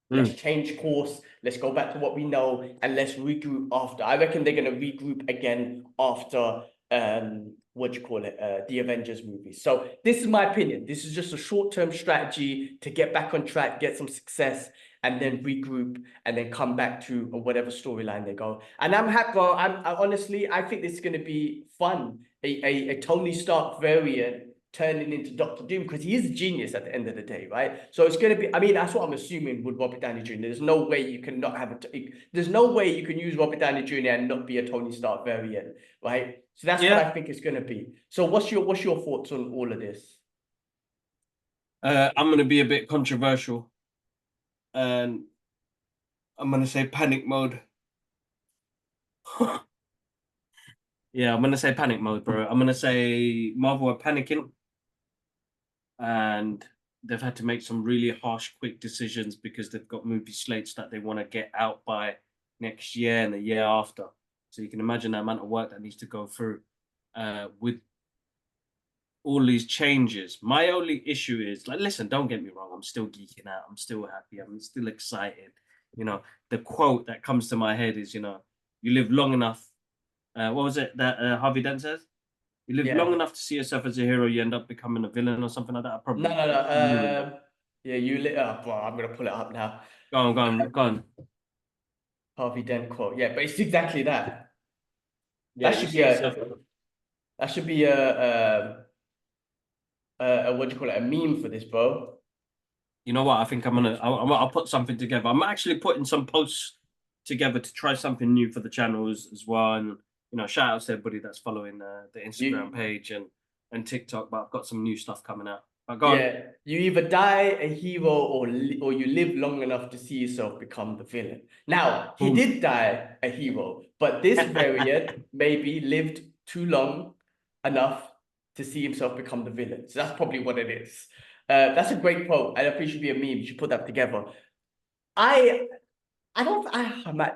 Let's change course. Let's go back to what we know and let's regroup after. I reckon they're going to regroup again after the Avengers movie. So this is my opinion. This is just a short-term strategy to get back on track, get some success, and then regroup and then come back to whatever storyline they go. And I'm happy. Honestly, I think this is going to be fun. A Tony Stark variant turning into Doctor Doom, because he is a genius at the end of the day, right? So it's going to be, I mean, that's what I'm assuming with Robert Downey Jr. There's no way you can not have there's no way you can use Robert Downey Jr. and not be a Tony Stark variant, right? So that's what I think it's going to be. So what's your thoughts on all of this? I'm going to be a bit controversial, and I'm going to say panic mode. Yeah, I'm going to say panic mode, bro. I'm going to say Marvel are panicking, and they've had to make some really harsh, quick decisions because they've got movie slates that they want to get out by next year and the year after. So you can imagine the amount of work that needs to go through with all these changes. My only issue is, like, listen, don't get me wrong. I'm still geeking out. I'm still happy. I'm still excited. The quote that comes to my head is, you live long enough. What was it that Harvey Dent says? You live long enough to see yourself as a hero, you end up becoming a villain or something like that. No. Yeah, you lit up. Well, I'm gonna pull it up now. Go on. Harvey Dent quote. Yeah, but it's exactly that. Yeah, that should be a what do you call it? A meme for this, bro. You know what? I think I'll put something together. I'm actually putting some posts together to try something new for the channels as well. And shout out to everybody that's following the Instagram page and TikTok. But I've got some new stuff coming out. But go on. You either die a hero or you live long enough to see yourself become the villain. Now, he did die a hero, but this variant maybe lived too long enough to see himself become the villain. So that's probably what it is. That's a great quote. I appreciate it should be a meme. You should put that together.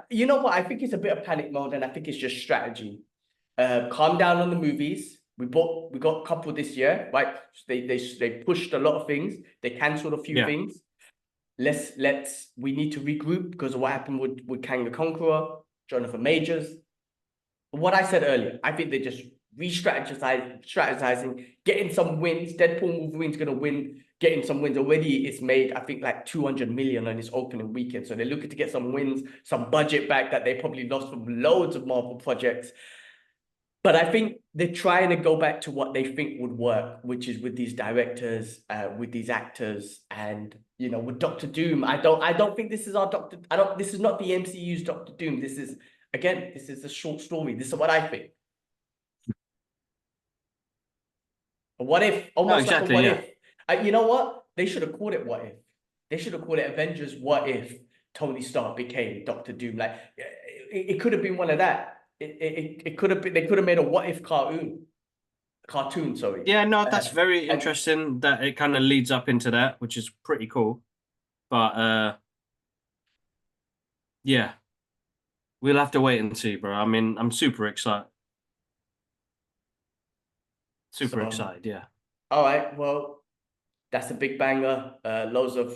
You know what? I think it's a bit of panic mode, and I think it's just strategy. Calm down on the movies. We got a couple this year, right? They pushed a lot of things. They cancelled a few things. We need to regroup because of what happened with Kang the Conqueror, Jonathan Majors. What I said earlier, I think they're just strategizing, getting some wins. Deadpool Wolverine's gonna win. Getting some wins already. It's made, I think, like 200 million on its opening weekend. So they're looking to get some wins, some budget back that they probably lost from loads of Marvel projects. But I think they're trying to go back to what they think would work, which is with these directors, with these actors, and with Doctor Doom. I don't think this is our Doctor. This is not the MCU's Doctor Doom. This is a short story. This is what I think. What if? Almost like a what if. You know what? They should have called it What If. They should have called it Avengers What If Tony Stark became Doctor Doom. Like it could have been one of that. It could have been. They could have made a What If cartoon. Sorry. Yeah, no, that's very interesting. That it kind of leads up into that, which is pretty cool. But Yeah, we'll have to wait and see, bro. I mean, I'm super excited. Super So, excited, yeah. all right, well, that's a big banger. Loads of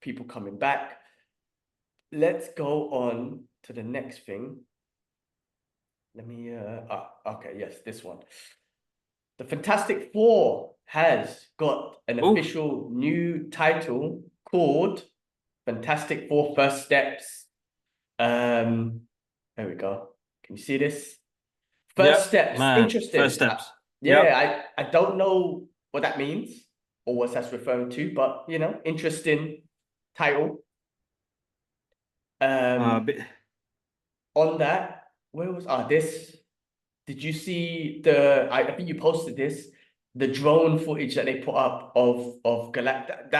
people coming back. Let's go on to the next thing. Let me, okay, yes, this one. The Fantastic Four has got an Oh, official new title called Fantastic Four First Steps. There we go. Can you see this? First yep, Steps. man. First Interesting. steps. Yep. Yeah, I don't know what that means or what that's referring to, but you know, interesting title. Um, Bit, on that, where was this? Did you see the? I think you posted this, the drone footage that they put up of Galactus.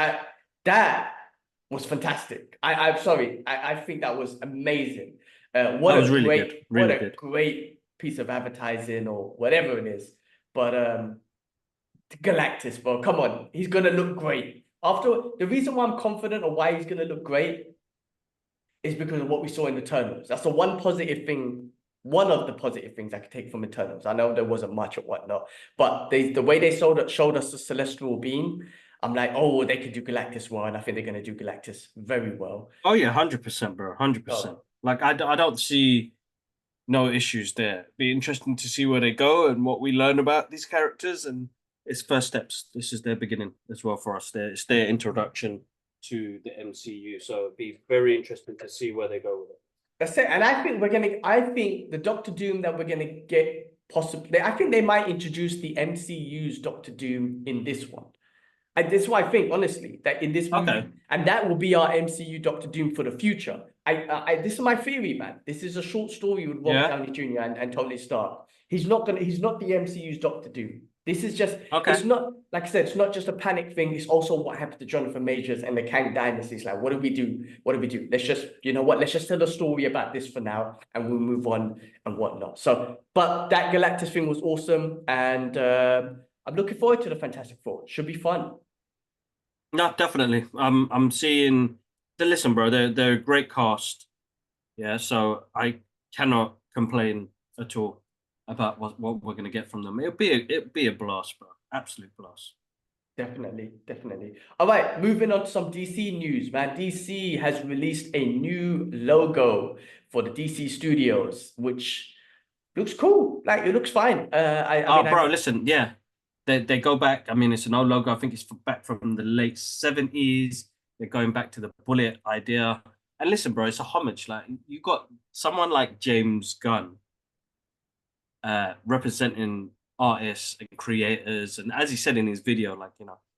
That was fantastic. I'm sorry. I think that was amazing. that was really good. What Really a good. great piece of advertising or whatever it is. But Galactus, bro, come on, he's gonna look great. After the reason why I'm confident of why he's gonna look great is because of what we saw in Eternals. That's the one positive thing, one of the positive things I could take from Eternals. I know there wasn't much or whatnot, but the way they showed us the celestial being, I'm like, oh, they could do Galactus well, and I think they're gonna do Galactus very well. Oh yeah, 100%, bro. 100%. Oh, Like I don't see no issues there. Be interesting to see where they go and what we learn about these characters. And it's first steps. This is their beginning as well for us. It's their introduction to the MCU. So it'd be very interesting to see where they go with it. that's it. And I think the Doctor Doom that we're gonna get possibly, I think they might introduce the MCU's Doctor Doom in this one. And this is what I think, honestly, that in this movie, Okay. and that will be our MCU Doctor Doom for the future. This is my theory, man. This is a short story with Robert Yeah. Downey Jr. and Tony Stark. He's not the MCU's Doctor Doom. This is just, it's Okay. not, like I said, it's not just a panic thing. It's also what happened to Jonathan Majors and the Kang Dynasty. It's like, what do we do? What do we do? Let's just, you know what? Let's just tell a story about this for now, and we'll move on and whatnot. So, but that Galactus thing was awesome, and I'm looking forward to the Fantastic Four. Should be fun. No, definitely. I'm seeing listen, bro, they're a great cast. Yeah, so I cannot complain at all about what we're gonna get from them. It'll be a blast, bro. Absolute blast. Definitely, definitely. All right, moving on to some DC news, man. DC has released a new logo for the DC studios, which looks cool. Like it looks fine. I Oh, mean, bro, listen, yeah. They go back. I mean, it's an old logo. I think it's back from the late 70s. They're going back to the bullet idea. And listen, bro, it's a homage. Like you got someone like James Gunn representing artists and creators. And as he said in his video, like,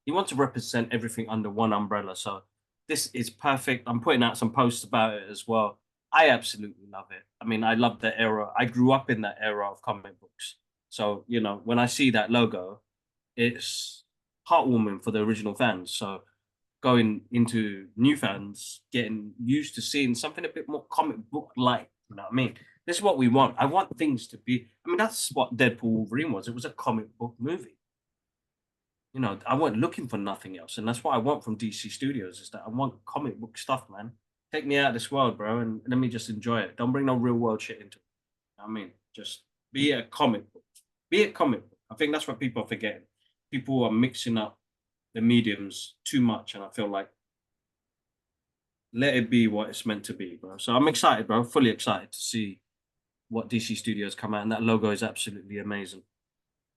he wants to represent everything under one umbrella. So this is perfect. I'm putting out some posts about it as well. I absolutely love it. I mean, I love the era. I grew up in that era of comic books. So, when I see that logo, it's heartwarming for the original fans. So going into new fans, getting used to seeing something a bit more comic book like, you know what I mean? This is what we want. I want things to be. I mean, that's what Deadpool Wolverine was. It was a comic book movie. I wasn't looking for nothing else, and that's what I want from DC Studios. Is that I want comic book stuff, man. Take me out of this world, bro, and let me just enjoy it. Don't bring no real world shit into it. I mean, just be a comic book. Be a comic book. I think that's what people are forgetting. People are mixing up the mediums too much, and I feel like let it be what it's meant to be, bro. So I'm excited, bro. Fully excited to see what DC Studios come out, and that logo is absolutely amazing.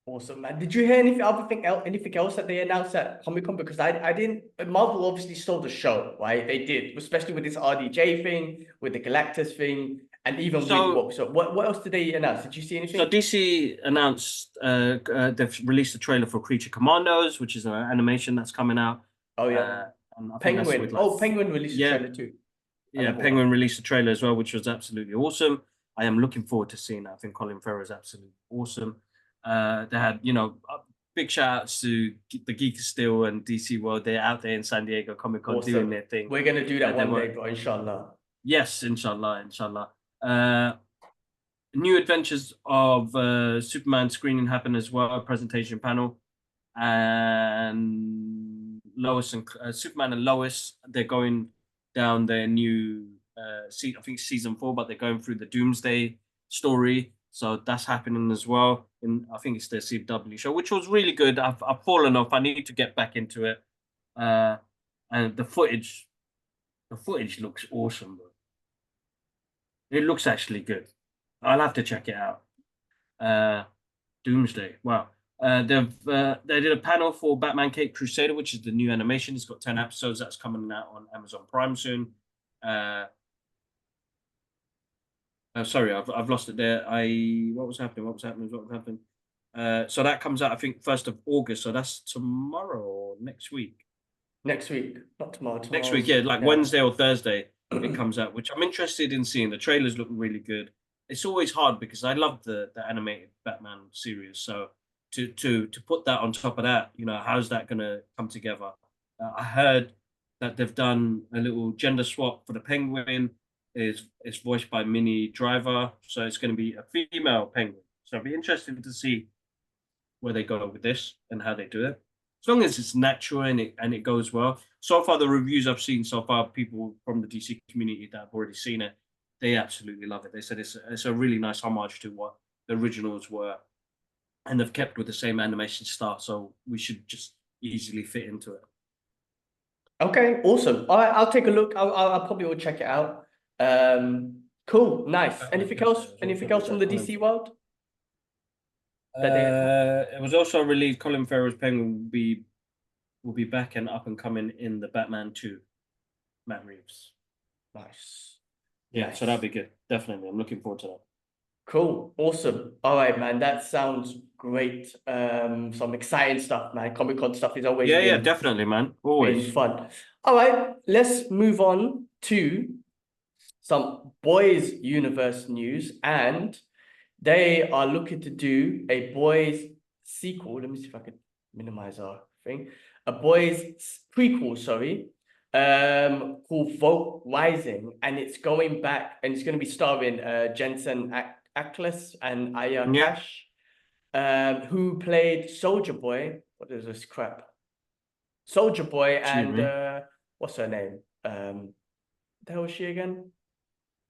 awesome, man. Did you hear anything else that they announced at Comic Con? Because I didn't. Marvel obviously stole the show, right? They did, especially with this RDJ thing, with the Galactus thing, and even with So, what we saw. What else did they announce? Did you see so anything? DC announced they've released a trailer for Creature Commandos, which is an animation that's coming out. Oh yeah, And I think that's Penguin. with like Oh, Penguin released a yeah, trailer too. yeah. Another one. Penguin released a trailer as well, which was absolutely awesome. I am looking forward to seeing that. I think Colin Farrell is absolutely awesome. They had, big shout outs to the Geek Still and DC World. They're out there in San Diego Comic Con doing Awesome. their thing. We're gonna do that They one were day, bro. Inshallah. yes, inshallah, inshallah. New adventures of Superman screening happen as well. A presentation panel, and Lois and Superman and Lois, they're going down their new I think season 4, but they're going through the Doomsday story, so that's happening as well. And I think it's the CW show, which was really good. I've fallen off. I need to get back into it. And the footage looks awesome, bro. It looks actually good. I'll have to check it out. Doomsday. Wow. They did a panel for Batman Caped Crusader, which is the new animation. It's got 10 episodes. That's coming out on Amazon Prime soon. Sorry, I've lost it there. What was happening? So that comes out, I think, 1st of August. So that's tomorrow or next week. Next week, not tomorrow. Next week, yeah, like Wednesday or Thursday it comes out, which I'm interested in seeing. The trailers look really good. It's always hard because I love the animated Batman series. So to put that on top of that, you know, how's that going to come together? I heard that they've done a little gender swap for the Penguin. It's voiced by Minnie Driver, so it's going to be a female Penguin. So it'll be interesting to see where they go with this and how they do it. As long as it's natural and it goes well. So far, the reviews I've seen so far, people from the DC community that have already seen it, they absolutely love it. They said it's a really nice homage to what the originals were, and they've kept with the same animation style. So we should just easily fit into it. Okay, awesome. All right, I'll take a look. I'll probably will check it out. Cool, nice. Anything else? Anything else from the DC world? It was also released. Colin Farrell's Penguin will be back and up and coming in the Batman 2. Matt Reeves. Nice. Yeah, so that'd be good. Definitely, I'm looking forward to that. Cool, awesome. All right, man. That sounds great. Some exciting stuff, man. Comic-Con stuff is always yeah, definitely, man. Always fun. All right, let's move on to some Boys Universe news, and they are looking to do a Boys sequel. Let me see if I can minimize our thing. A Boys prequel, sorry, called Vote Rising, and it's going back, and it's going to be starring Jensen Ackles and Aya Cash, who played Soldier Boy. What is this crap? Soldier Boy and what's her name? The hell was she again?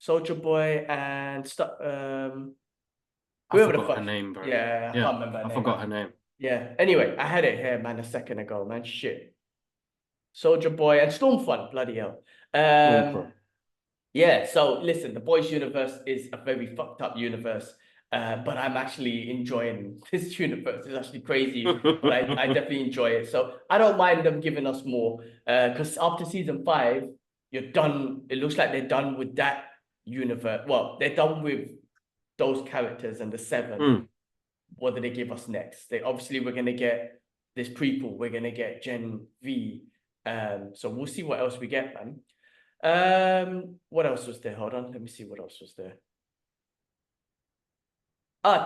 Soldier Boy and whoever the fuck her name, bro. Yeah, I can't remember her name. I forgot her name. Yeah. Anyway, I had it here, man, a second ago, man. Shit. Soldier Boy and Stormfront, bloody hell. Yeah, so listen, the Boys universe is a very fucked up universe. But I'm actually enjoying this universe. It's actually crazy, but I definitely enjoy it. So I don't mind them giving us more. Because after season 5, you're done. It looks like they're done with that universe. Well, they're done with those characters and the 7. What do they give us next? We're gonna get this prequel. We're gonna get Gen V. So we'll see what else we get, man. What else was there? Hold on, let me see what else was there.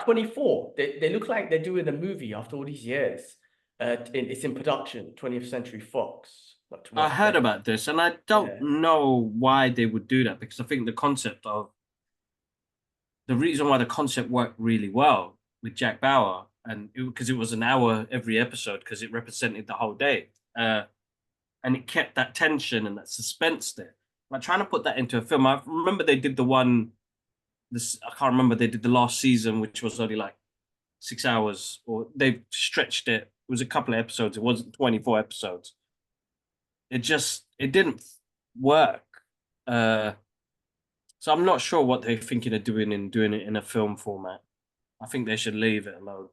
24. They look like they're doing a movie after all these years. It's in production. 20th Century Fox. I heard about this, and I don't know why they would do that, because I think the reason why the concept worked really well with Jack Bauer, and because it was an hour every episode, because it represented the whole day, and it kept that tension and that suspense there. Like trying to put that into a film. I remember they did I can't remember, they did the last season, which was only like 6 hours, or they stretched it. It was a couple of episodes. It wasn't 24 episodes. It didn't work. So I'm not sure what they're thinking of doing it in a film format. I think they should leave it alone.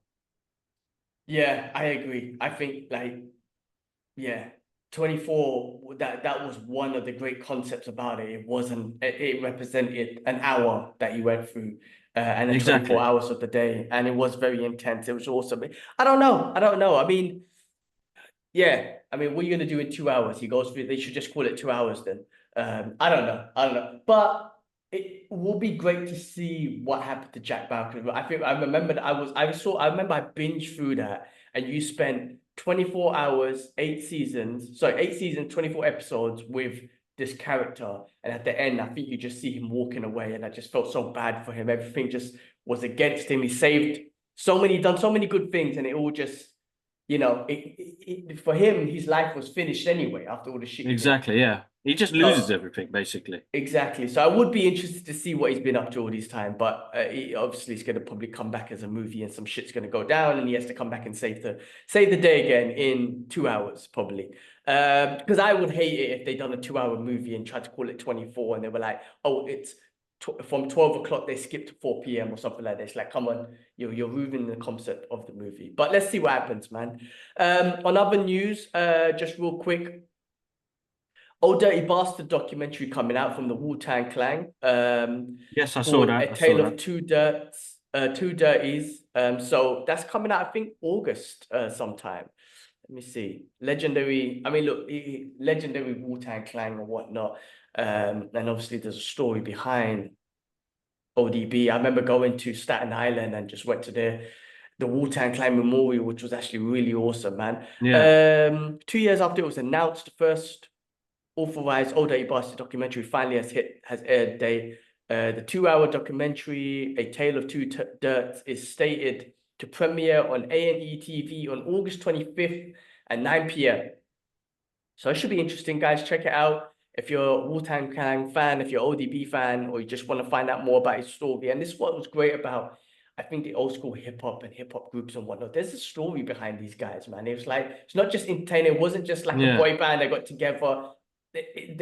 Yeah, I agree. I think 24, that was one of the great concepts about it. It represented an hour that you went through, and the 24 hours of the day, and it was very intense. It was awesome. I don't know. I mean, what are you gonna do in 2 hours? He goes through. They should just call it 2 hours then. I don't know. But it will be great to see what happened to Jack Bauer. I remember that I remember I binged through that, and you spent 24 hours, 8 seasons, 24 episodes with this character. And at the end, I think you just see him walking away, and I just felt so bad for him. Everything just was against him. He done so many good things, and it all just for him, his life was finished anyway after all the shit. Exactly, yeah. He just loses everything, basically. Exactly. So I would be interested to see what he's been up to all this time, but obviously he's going to probably come back as a movie and some shit's going to go down and he has to come back and save the day again in 2 hours, probably. Because I would hate it if they done a 2-hour movie and tried to call it 24 and they were like, oh, it's from 12 o'clock, they skipped to 4 p.m. or something like this. Like, come on, you're ruining the concept of the movie. But let's see what happens, man. On other news, just real quick, Old Dirty Bastard documentary coming out from the Wu-Tang Clan. Yes, I saw that. A Tale of Two Dirties. So that's coming out, I think, August sometime. Let me see. Legendary Wu-Tang Clan or whatnot. And obviously there's a story behind ODB. I remember going to Staten Island and just went to the Wu-Tang Clan Memorial, which was actually really awesome, man. Yeah. 2 years after it was announced, the first authorized Old Dirty Bastard documentary finally has aired date. The 2-hour documentary, A Tale of Two Dirts, is stated to premiere on A&E TV on August 25th at 9 p.m. So it should be interesting, guys. Check it out. If you're a Wu-Tang Clan fan, if you're an ODB fan, or you just want to find out more about his story. And this is what was great about, I think, the old school hip-hop and hip-hop groups and whatnot. There's a story behind these guys, man. It was like, it's not just entertaining. It wasn't just like a boy band that got together.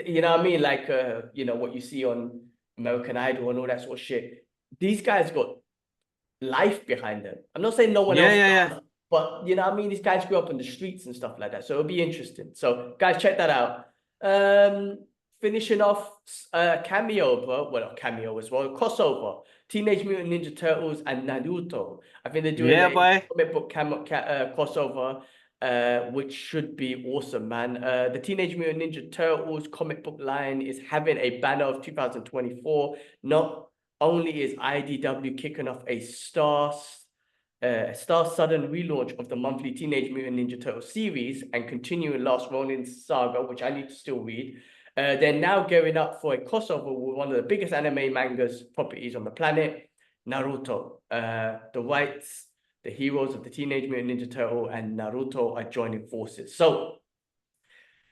You know what I mean? Like, what you see on American Idol and all that sort of shit. These guys got life behind them. I'm not saying no one else does, but you know what I mean? These guys grew up in the streets and stuff like that. So it'll be interesting. So guys, check that out. Finishing off cameo, bro. Well, not cameo as well. Crossover. Teenage Mutant Ninja Turtles and Naruto. I think they're doing a comic book crossover. Which should be awesome, man. The Teenage Mutant Ninja Turtles comic book line is having a banner of 2024. Not only is IDW kicking off a star-sudden relaunch of the monthly Teenage Mutant Ninja Turtles series and continuing Last Ronin saga, which I need to still read. They're now gearing up for a crossover with one of the biggest anime mangas properties on the planet, Naruto. The heroes of the Teenage Mutant Ninja Turtle and Naruto are joining forces. So,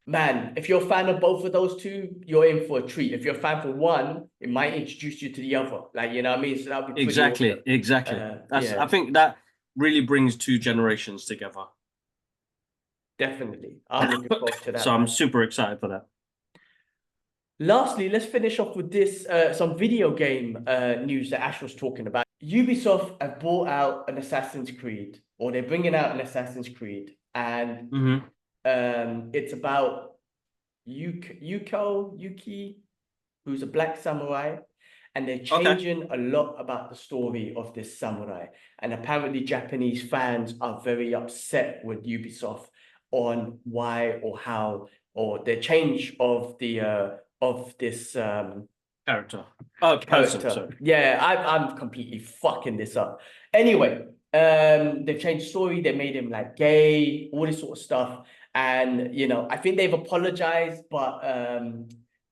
man, if you're a fan of both of those two, you're in for a treat. If you're a fan for one, it might introduce you to the other. Like, you know what I mean? So that would be exactly. I think that really brings two generations together. Definitely. I'm looking forward to that. So I'm super excited for that. Lastly, let's finish off with this, some video game news that Ash was talking about. Ubisoft have brought out an Assassin's Creed, or they're bringing out an Assassin's Creed, and it's about Yuki, who's a black samurai, and they're changing a lot about the story of this samurai. And apparently Japanese fans are very upset with Ubisoft on why or how, or the change of the of this character. Person. Yeah, I'm completely fucking this up. Anyway, they've changed the story. They made him like gay, all this sort of stuff. And I think they've apologized, but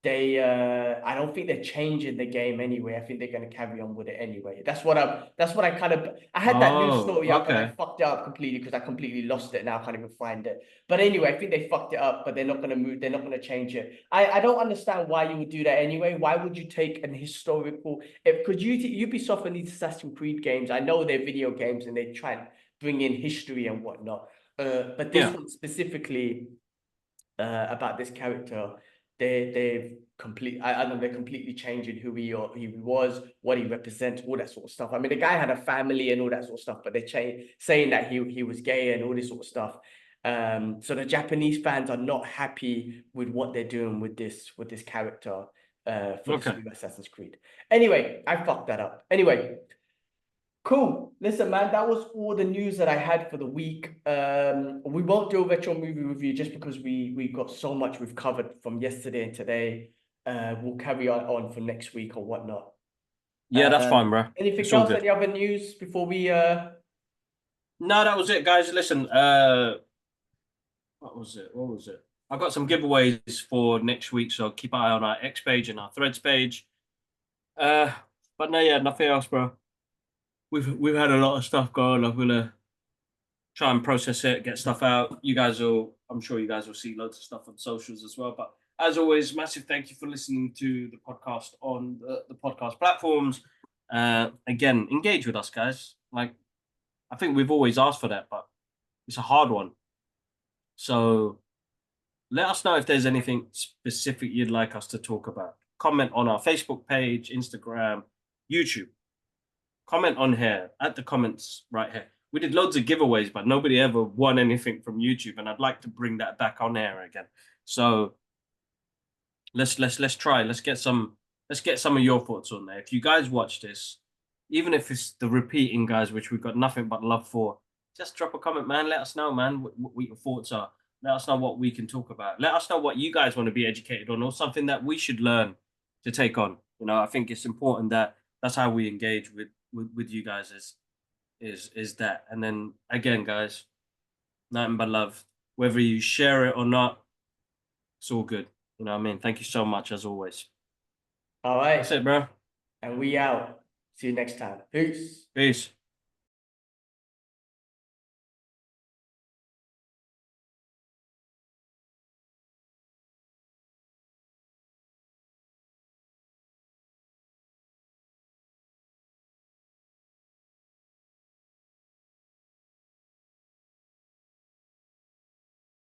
I don't think they're changing the game anyway. I think they're going to carry on with it anyway. That's what I had that news story up and I fucked it up completely because I completely lost it and now I can't even find it. But anyway, I think they fucked it up, but they're not going to move. They're not going to change it. I don't understand why you would do that anyway. Why would you take an historical, because Ubisoft and these Assassin's Creed games, I know they're video games and they try and bring in history and whatnot. But this one specifically about this character, they're completely changing who he was, what he represents, all that sort of stuff. I mean, the guy had a family and all that sort of stuff, but they're saying that he was gay and all this sort of stuff. So the Japanese fans are not happy with what they're doing with this character for this new Assassin's Creed. Anyway, I fucked that up. Anyway, cool. Listen, man, that was all the news that I had for the week. We won't do a retro movie review just because we got so much we've covered from yesterday and today. We'll carry on for next week or whatnot. Yeah, that's fine, bro. Anything else? Any other news before we? No, that was it, guys. Listen, what was it? I've got some giveaways for next week, so keep an eye on our X page and our Threads page. But no, yeah, nothing else, bro. We've had a lot of stuff going on. try and process it, get stuff out. I'm sure you guys will see loads of stuff on socials as well. But as always, massive thank you for listening to the podcast on the podcast platforms. Again, engage with us, guys. Like, I think we've always asked for that, but it's a hard one. So let us know if there's anything specific you'd like us to talk about. Comment on our Facebook page, Instagram, YouTube. Comment on here, at the comments right here. We did loads of giveaways, but nobody ever won anything from YouTube, and I'd like to bring that back on air again. So let's try. Let's get some of your thoughts on there. If you guys watch this, even if it's the repeating guys, which we've got nothing but love for, just drop a comment, man. Let us know, man, what your thoughts are. Let us know what we can talk about. Let us know what you guys want to be educated on, or something that we should learn to take on. You know, I think it's important that that's how we engage with you guys is that. And then again, guys, nothing but love. Whether you share it or not, it's all good. You know what I mean? Thank you so much as always. All right. That's it, bro. And we out. See you next time. Peace. Peace.